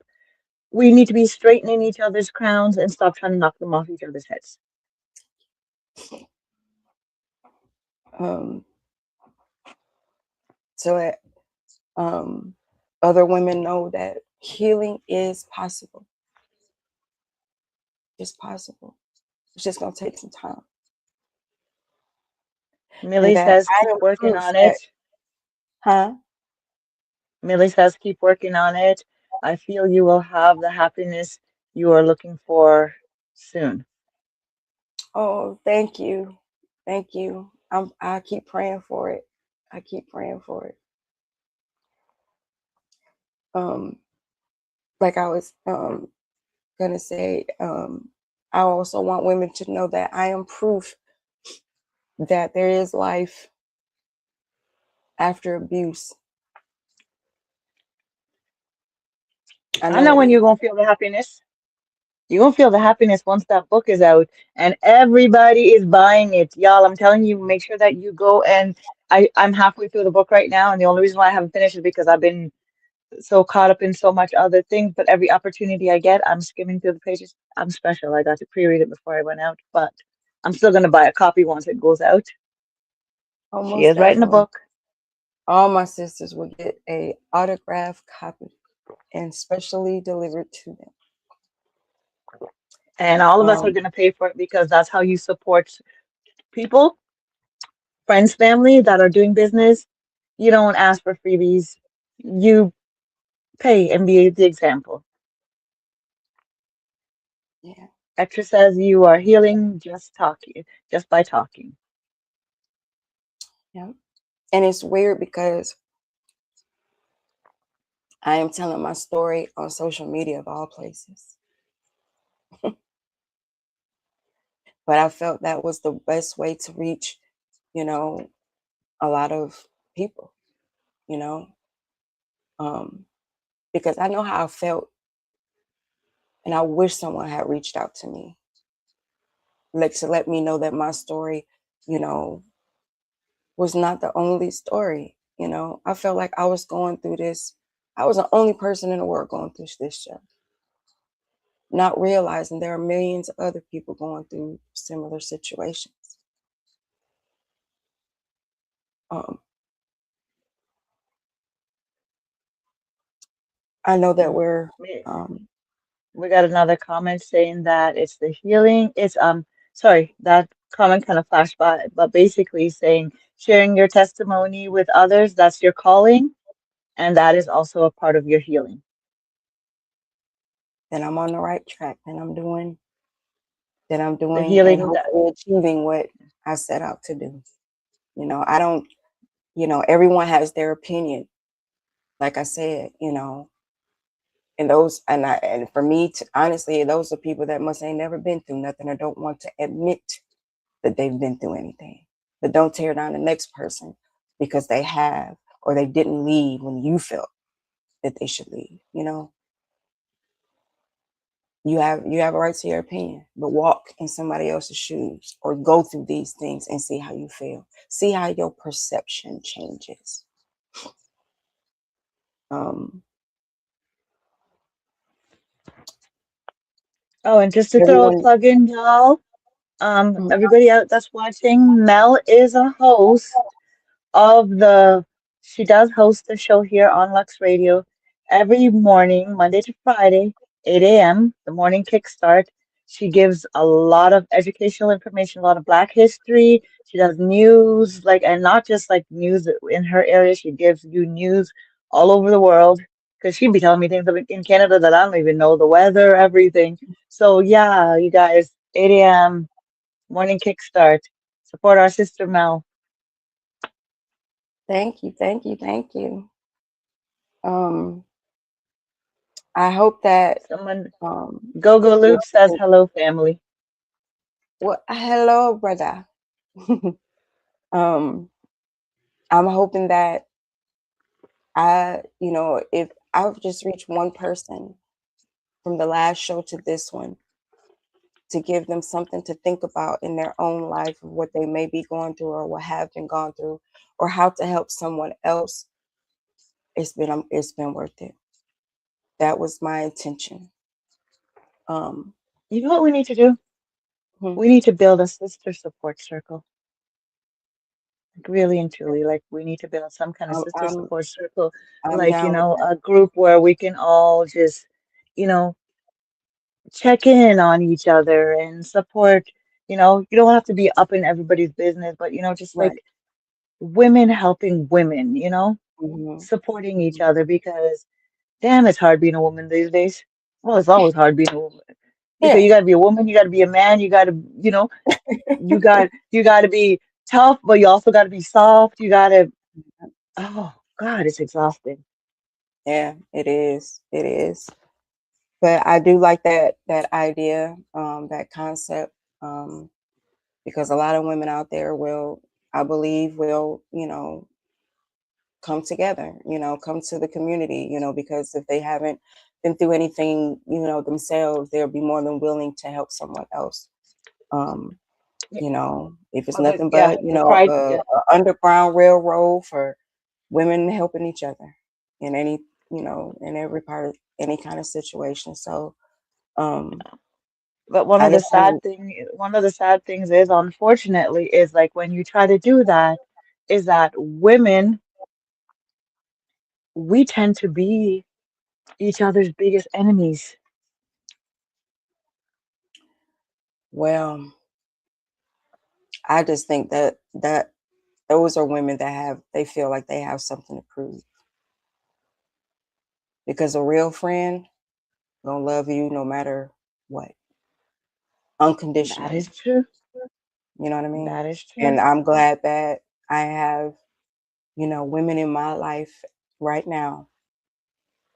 We need to be straightening each other's crowns and stop trying to knock them off each other's heads. Um, so that um, other women know that healing is possible. It's possible. It's just going to take some time. And Millie that says, I keep am working proof on that, it. huh? Millie says, keep working on it. I feel you will have the happiness you are looking for soon. Oh, thank you. Thank you. I keep praying for it. I keep praying for it. Um, like I was gonna say, I also want women to know that I am proof that there is life after abuse. I I know know it when is. you're going to feel the happiness. You're going to feel the happiness once that book is out and everybody is buying it. Y'all, I'm telling you, make sure that you go and I'm halfway through the book right now. And the only reason why I haven't finished is because I've been so caught up in so much other things. But every opportunity I get, I'm skimming through the pages. I'm special. I got to pre-read it before I went out, but I'm still going to buy a copy once it goes out. She Almost is writing a definitely. book. All my sisters will get a autographed copy and specially delivered to them. And all of us are Um, going to pay for it because that's how you support people, friends, family that are doing business. You don't ask for freebies. You pay and be the example. Yeah. Extra says you are healing just talking, just by talking. Yeah. And it's weird because I am telling my story on social media of all places. But I felt that was the best way to reach, you know, a lot of people, you know, um, because I know how I felt, and I wish someone had reached out to me, like to let me know that my story, you know, was not the only story. You know, I felt like I was going through this. I was the only person in the world going through this show, not realizing there are millions of other people going through similar situations. Um, I know that Mm. we're, We um, we got another comment saying that it's the healing. It's sorry, that comment kind of flashed by, but basically saying sharing your testimony with others, that's your calling, and that is also a part of your healing. that I'm on the right track, that I'm The doing, and healing that hopefully achieving what I set out to do. You know, I don't. You know, everyone has their opinion. Like I said, you know, and for me to honestly, those are people that must ain't never been through nothing or don't want to admit that they've been through anything. But don't tear down the next person because they have or they didn't leave when you felt that they should leave. You know, you have a right to your opinion, but walk in somebody else's shoes or go through these things and see how you feel. See how your perception changes. Um, oh, and just to throw a everyone, plug in, y'all, mm, everybody out that's watching, Mel is a host of the she does host the show here on Lux Radio every morning, Monday to Friday, 8 a.m., the morning kickstart. She gives a lot of educational information, a lot of Black history. She does news, like, and not just like news in her area. She gives you news all over the world because she'd be telling me things in Canada that I don't even know, the weather, everything. So yeah, you guys, 8 a.m. morning kickstart. Support our sister Mel. thank you, thank you, thank you. Um, I hope that Someone um, Gogo you Loop says know, hello, family. well, hello, brother. um, I'm hoping that if I've just reached one person from the last show to this one, to give them something to think about in their own life of what they may be going through or what have been gone through, or how to help someone else, it's been worth it. That was my intention. Um, You know what we need to do? hmm, We need to build a sister support circle. Like really and truly, like we need to build some kind of I'm sister I'm support circle, I'm like, down with that. a group where we can all just, you know, check in on each other and support. You don't have to be up in everybody's business, but just Right. like women helping women, Hmm. supporting each other because damn, it's hard being a woman these days. Well, it's always hard being a woman because Yeah. you got to be a woman, you got to be a man, you got to, you got to be tough, but you also got to be soft. You got to, oh God, it's exhausting. Yeah, it is. It is. But I do like that idea, that concept, because a lot of women out there will, I believe, will come together, come to the community, because if they haven't been through anything, themselves, they'll be more than willing to help someone else. Um, if it's Well, the, nothing yeah, but the pride, yeah. a underground railroad for women helping each other in any, in every part of any kind of situation. So um, But I just want to, one of the sad things is, unfortunately, is like when you try to do that, is that women, we tend to be each other's biggest enemies. well, I just think that those are women that they feel like they have something to prove. Because a real friend gonna love you no matter what, That unconditionally. is true. You know what I mean? That is true. And I'm glad that I have, women in my life right now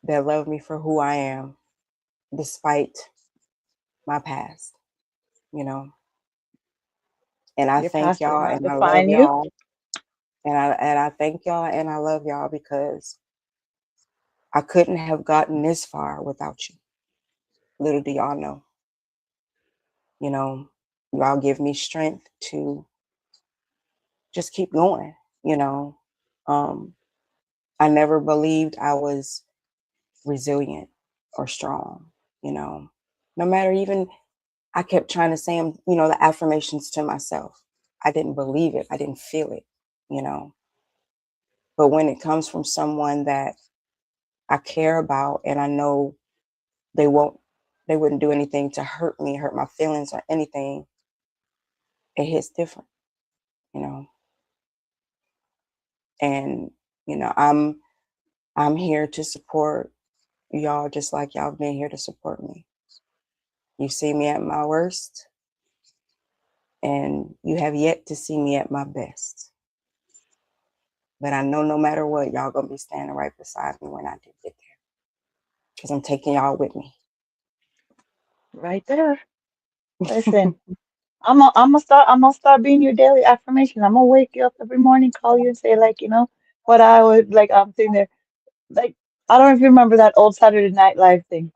that love me for who I am, despite my past. You know, and I Your thank past does y'all, not and I love define you. y'all, and I thank y'all, and I love y'all because I couldn't have gotten this far without you. Little do y'all know, you know, y'all give me strength to just keep going. You know, um, I never believed I was resilient or strong. You know, no matter even I kept trying to say them, the affirmations to myself. I didn't believe it. I didn't feel it. You know, but when it comes from someone that I care about and I know they won't they wouldn't do anything to hurt me, hurt my feelings or anything, it hits different, you know. And, I'm here to support y'all just like y'all been here to support me. You see me at my worst and you have yet to see me at my best. But I know no matter what, y'all gonna be standing right beside me when I do get there. Because I'm taking y'all with me. Right there. Listen, I'm gonna start being your daily affirmation. I'm gonna wake you up every morning, call you and say like, what I would like I'm sitting there like I don't know if you remember that old Saturday Night Live thing.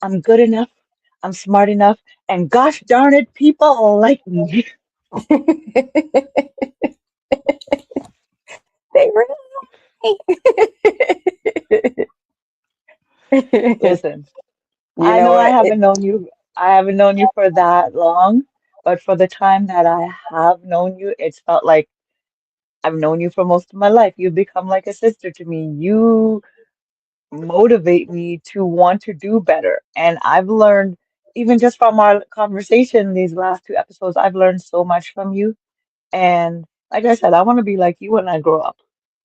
I'm good enough, I'm smart enough, and gosh darn it, people like me. They really Listen, You I know know what? I haven't known you for that long, but for the time that I have known you, it's felt like I've known you for most of my life. You've become like a sister to me. You motivate me to want to do better. And I've learned, even just from our conversation these last two episodes, I've learned so much from you. And like I said, I want to be like you when I grow up.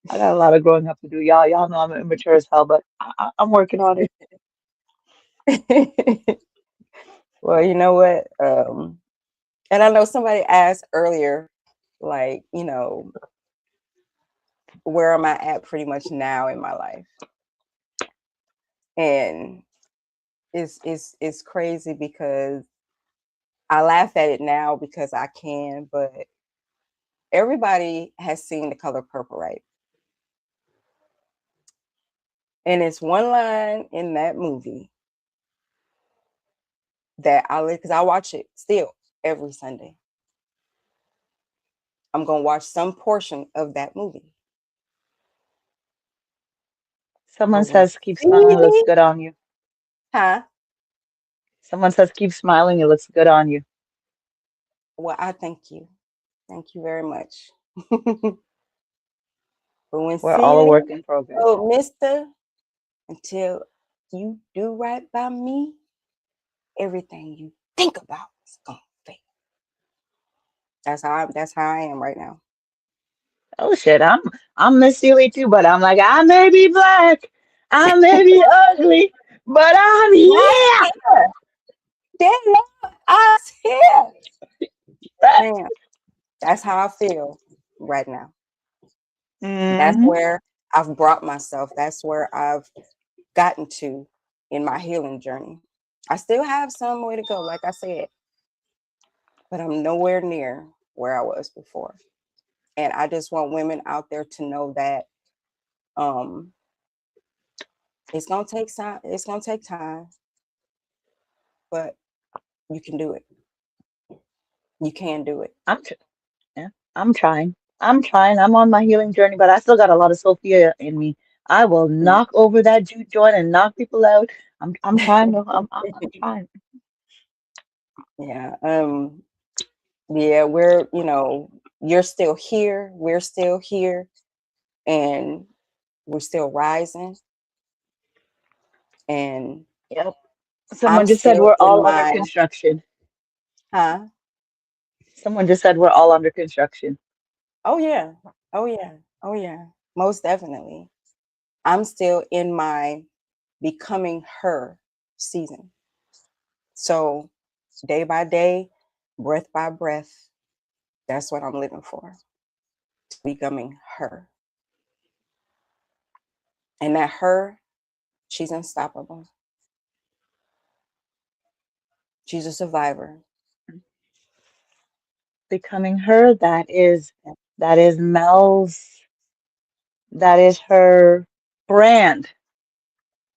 I got a lot of growing up to do. Y'all know I'm immature as hell, but I'm working on it. Well, you know what? And I know somebody asked earlier, like, where am I at pretty much now in my life? And it's crazy because I laugh at it now because I can, but everybody has seen The Color Purple, right? And it's one line in that movie that because I watch it still every Sunday. I'm gonna watch some portion of that movie. Someone But when says, keep smiling, it looks see, good on you. huh? Someone says, keep smiling, it looks good on you. Well, I thank you very much. But when We're all a work seeing, in progress. oh, Mister, until you do right by me, everything you think about is gonna fail. That's how I am right now. Oh shit, I'm Miss Sealy too, but I'm like, I may be black, I may be ugly, but I'm Not here. here. Dead Lord, us here. Man, that's how I feel right now. That's Mm-hmm. where I've brought myself. That's where I've gotten to in my healing journey. I still have some way to go, like I said, but I'm nowhere near where I was before. And I just want women out there to know that um, it's gonna take time. It's gonna take time, but you can do it. You can do it. I'm tr yeah, I'm trying. I'm trying. I'm on my healing journey, but I still got a lot of Sophia in me. I will knock over that juke joint and knock people out. I'm trying to. I'm trying. Yeah. Yeah. You're still here. We're still here, and we're still rising. And Yep. I'm Someone just said still we're in all under my, construction. huh? Someone just said we're all under construction. Oh yeah. Oh yeah. Oh yeah. Most definitely. I'm still in my becoming her season. So day by day, breath by breath, that's what I'm living for. Becoming her. And that her, she's unstoppable. She's a survivor. Becoming her, that is Mel's, that is her brand.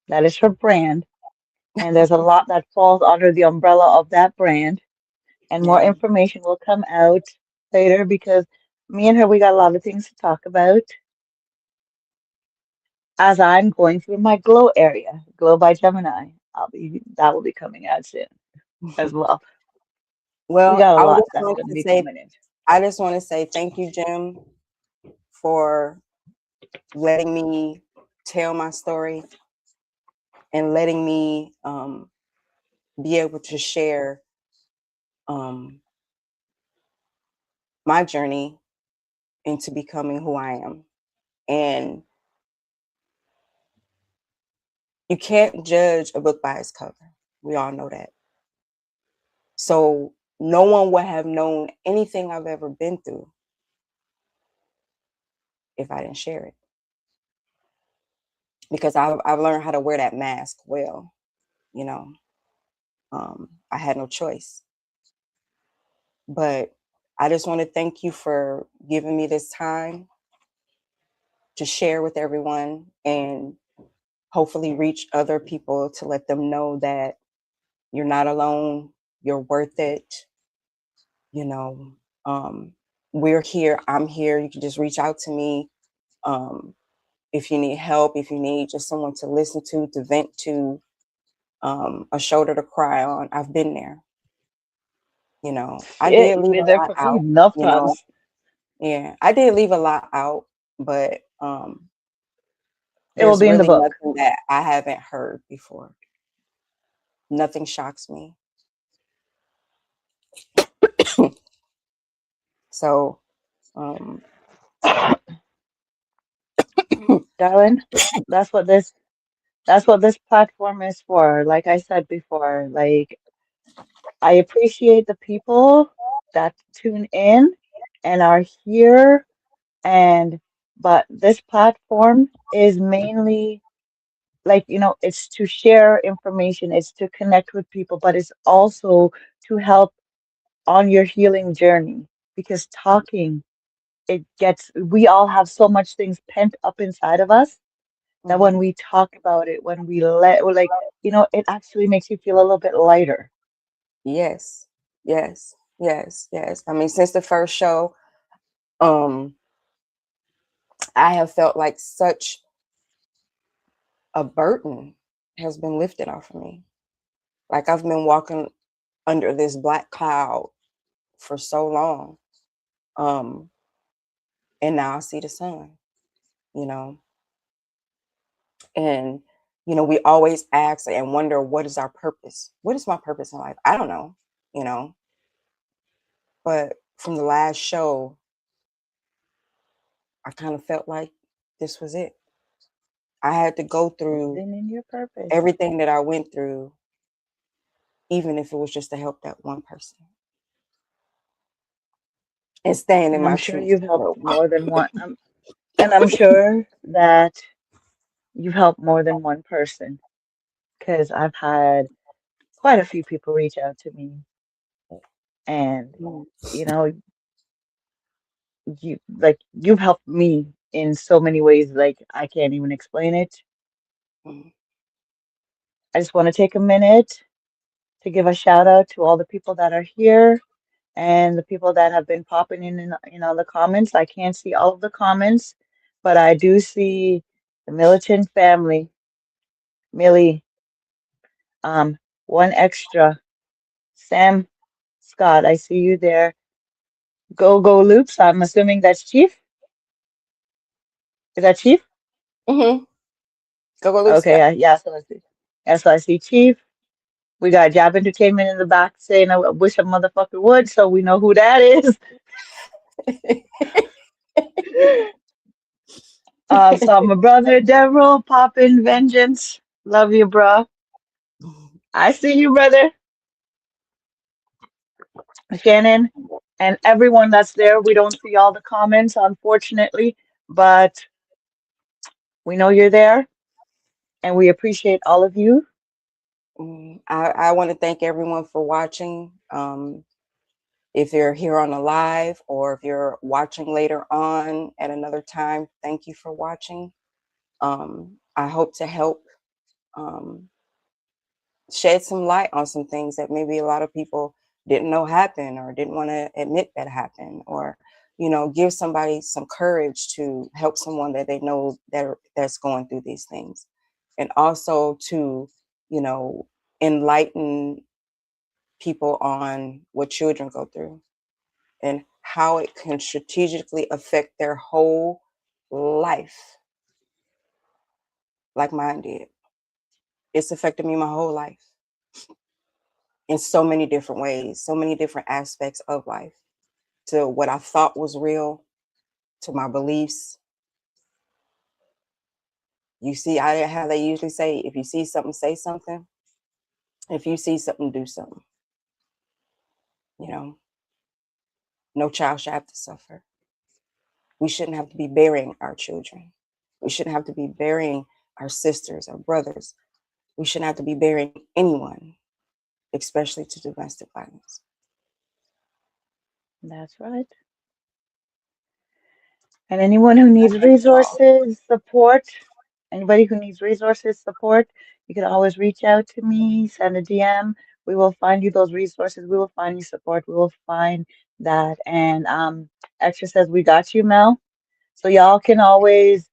That is her brand. And there's a lot that falls under the umbrella of that brand. And more Yeah. information will come out later because me and her, we got a lot of things to talk about as I'm going through my glow area, glow by Gemini. That will be coming out soon as well. We Well, got a lot that's going to be coming in. I just want to say thank you, Jim, for letting me tell my story and letting me be able to share um, my journey into becoming who I am. And you can't judge a book by its cover. We all know that. So no one would have known anything I've ever been through if I didn't share it. Because I've learned how to wear that mask well, you know. I had no choice. But I just want to thank you for giving me this time to share with everyone and hopefully reach other people to let them know that you're not alone, you're worth it, you know. Um, we're here, I'm here. You can just reach out to me um, if you need help, if you need just someone to listen to vent to, a shoulder to cry on. I've been there. You know, I Shit, did you've leave been a there lot for me out, enough you know. times. Yeah, I did leave a lot out, but It will there's be in the really book. nothing that I haven't heard before. Nothing shocks me. So, um, Darling, that's what this that's what this platform is for. Like I said before, like I appreciate the people that tune in and are here and but this platform is mainly like, it's to share information, it's to connect with people, but it's also to help on your healing journey because talking, we all have so much things pent up inside of us that when mhm. we talk about it, when we're like, it actually makes you feel a little bit lighter. Yes, yes, yes, yes. I mean, since the first show, um, I have felt like such a burden has been lifted off of me. Like I've been walking under this black cloud for so long, um, and now I see the sun. You know, and we always ask and wonder, what is our purpose? What is my purpose in life? I don't know. You know, but from the last show, I kind of felt like this was it. I had to go through Living in your purpose. everything that I went through, even if it was just to help that one person and staying in And I'm my sure truth. you've helped So, more than one. And I'm sure that you've helped more than one person because I've had quite a few people reach out to me and mm, you know you've helped me in so many ways like I can't even explain it. mm, I just want to take a minute to give a shout out to all the people that are here and the people that have been popping in all the comments. I can't see all of the comments, but I do see the Militant family, Millie, um, one extra, Sam, Scott, I see you there. Go Go Loops, I'm assuming that's Chief. Is that Chief? mm-hmm. Go go loops. Okay, Yep. yeah, so I see. Yeah, so I see Chief. We got J.A.B Entertainment in the back saying, I wish a motherfucker would, so we know who that is. Saw my brother Daryl pop in vengeance. Love you, bro. I see you, brother. Shannon, and everyone that's there. We don't see all the comments, unfortunately, but we know you're there and we appreciate all of you. I want to thank everyone for watching. If you're here on the live or if you're watching later on at another time, thank you for watching. I hope to help um, shed some light on some things that maybe a lot of people didn't know happened or didn't want to admit that happened, or give somebody some courage to help someone that they know that's going through these things, and also to you know enlighten people on what children go through and how it can strategically affect their whole life, like mine did. It's affected me my whole life in so many different ways, so many different aspects of life, to what I thought was real, to my beliefs. You see, how they usually say, if you see something, say something. If you see something, do something. You know, no child should have to suffer. We shouldn't have to be burying our children. We shouldn't have to be burying our sisters, our brothers. We shouldn't have to be burying anyone, especially to domestic violence. That's right. And anyone who I needs thank you all. resources, support, anybody who needs resources, support, you can always reach out to me, send a DM. We will find you those resources. We will find you support. We will find that. And Extra says, we got you, Mel. So y'all can always,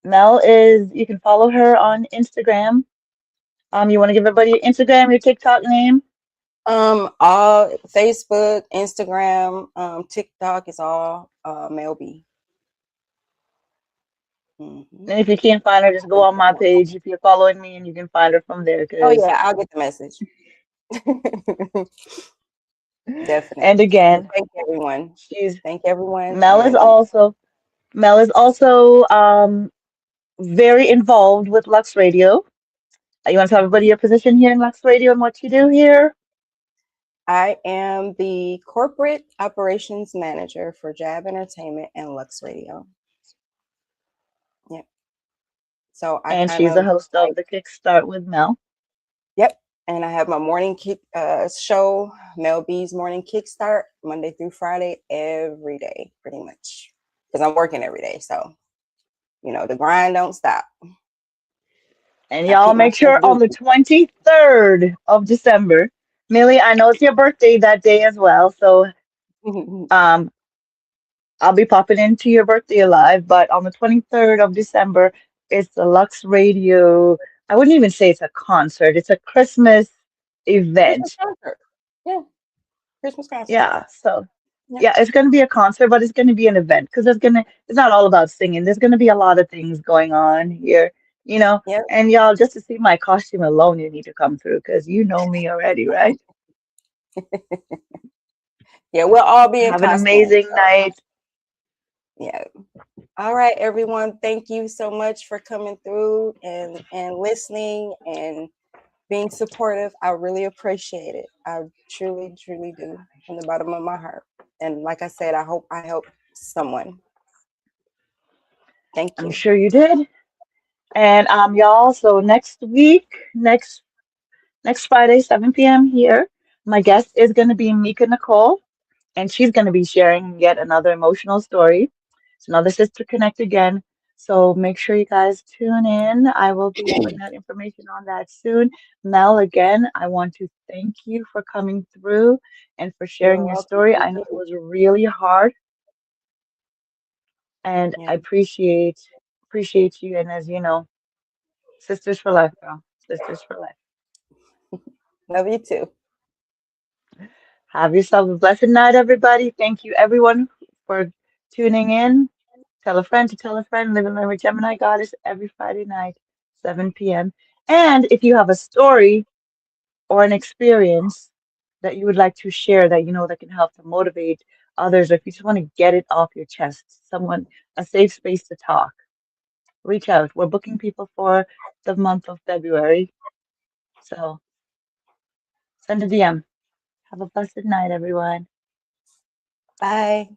Mel is, you can follow her on Instagram. You want to give everybody your Instagram, your TikTok name? All Facebook, Instagram, TikTok is all Mell B. Mm-hmm. And if you can't find her, just go on my page if you're following me and you can find her from there. Oh Because, yeah, I'll get the message. and Definitely. Well, again, thank everyone. she's Thank everyone. Mel is And also Mel is also very involved with Lux Radio. You want to tell everybody your position here in Lux Radio and what you do here? I am the corporate operations manager for J.A.B Entertainment and Lux Radio. Yep. So I And kind she's the of host like, of the Kickstart with Mel. yep. And I have my morning kick show, Mell B's Morning Kickstart, Monday through Friday, every day, pretty much. Because I'm working every day. So, the grind don't stop. And I y'all keep make myself sure on the 23rd of December, Millie, I know it's your birthday that day as well, so busy. um, I'll be popping into your birthday live, but on the 23rd of December, it's the Lux Radio. I wouldn't even say it's a concert, it's a Christmas Christmas event. concert. Yeah, Christmas concert. Yeah, so Yep. yeah, it's going to be a concert, but it's going to be an event because it's not all about singing. There's going to be a lot of things going on here, you know. Yep. And y'all, just to see my costume alone, you need to come through because you know me already, right? Yeah, we'll all be in Have an costume. amazing So, night. yeah. All right, everyone. Thank you so much for coming through and listening and being supportive. I really appreciate it. I truly, truly do from the bottom of my heart. And like I said, I hope I help someone. Thank I'm you. sure you did. And y'all, so next Friday, 7 p.m. here, my guest is going to be Mika Nicole, and she's going to be sharing yet another emotional story. It's another Sister Connect again. So make sure you guys tune in. I will be putting out information on that soon. Mel, again, I want to thank you for coming through and for You're sharing your welcome. story. Thank I know it you. was really hard, and I Yeah. appreciate you. And as you know, sisters for life, girl. Sisters for life. Love you too. Have yourself a blessed night, everybody. Thank you, everyone, for tuning in. Tell a friend to tell a friend. Live and learn with Gemini Goddess every Friday night, 7 p.m. And if you have a story or an experience that you would like to share that you know that can help to motivate others, or if you just want to get it off your chest, someone, a safe space to talk, reach out. We're booking people for the month of February. So send a DM. Have a blessed night, everyone. Bye.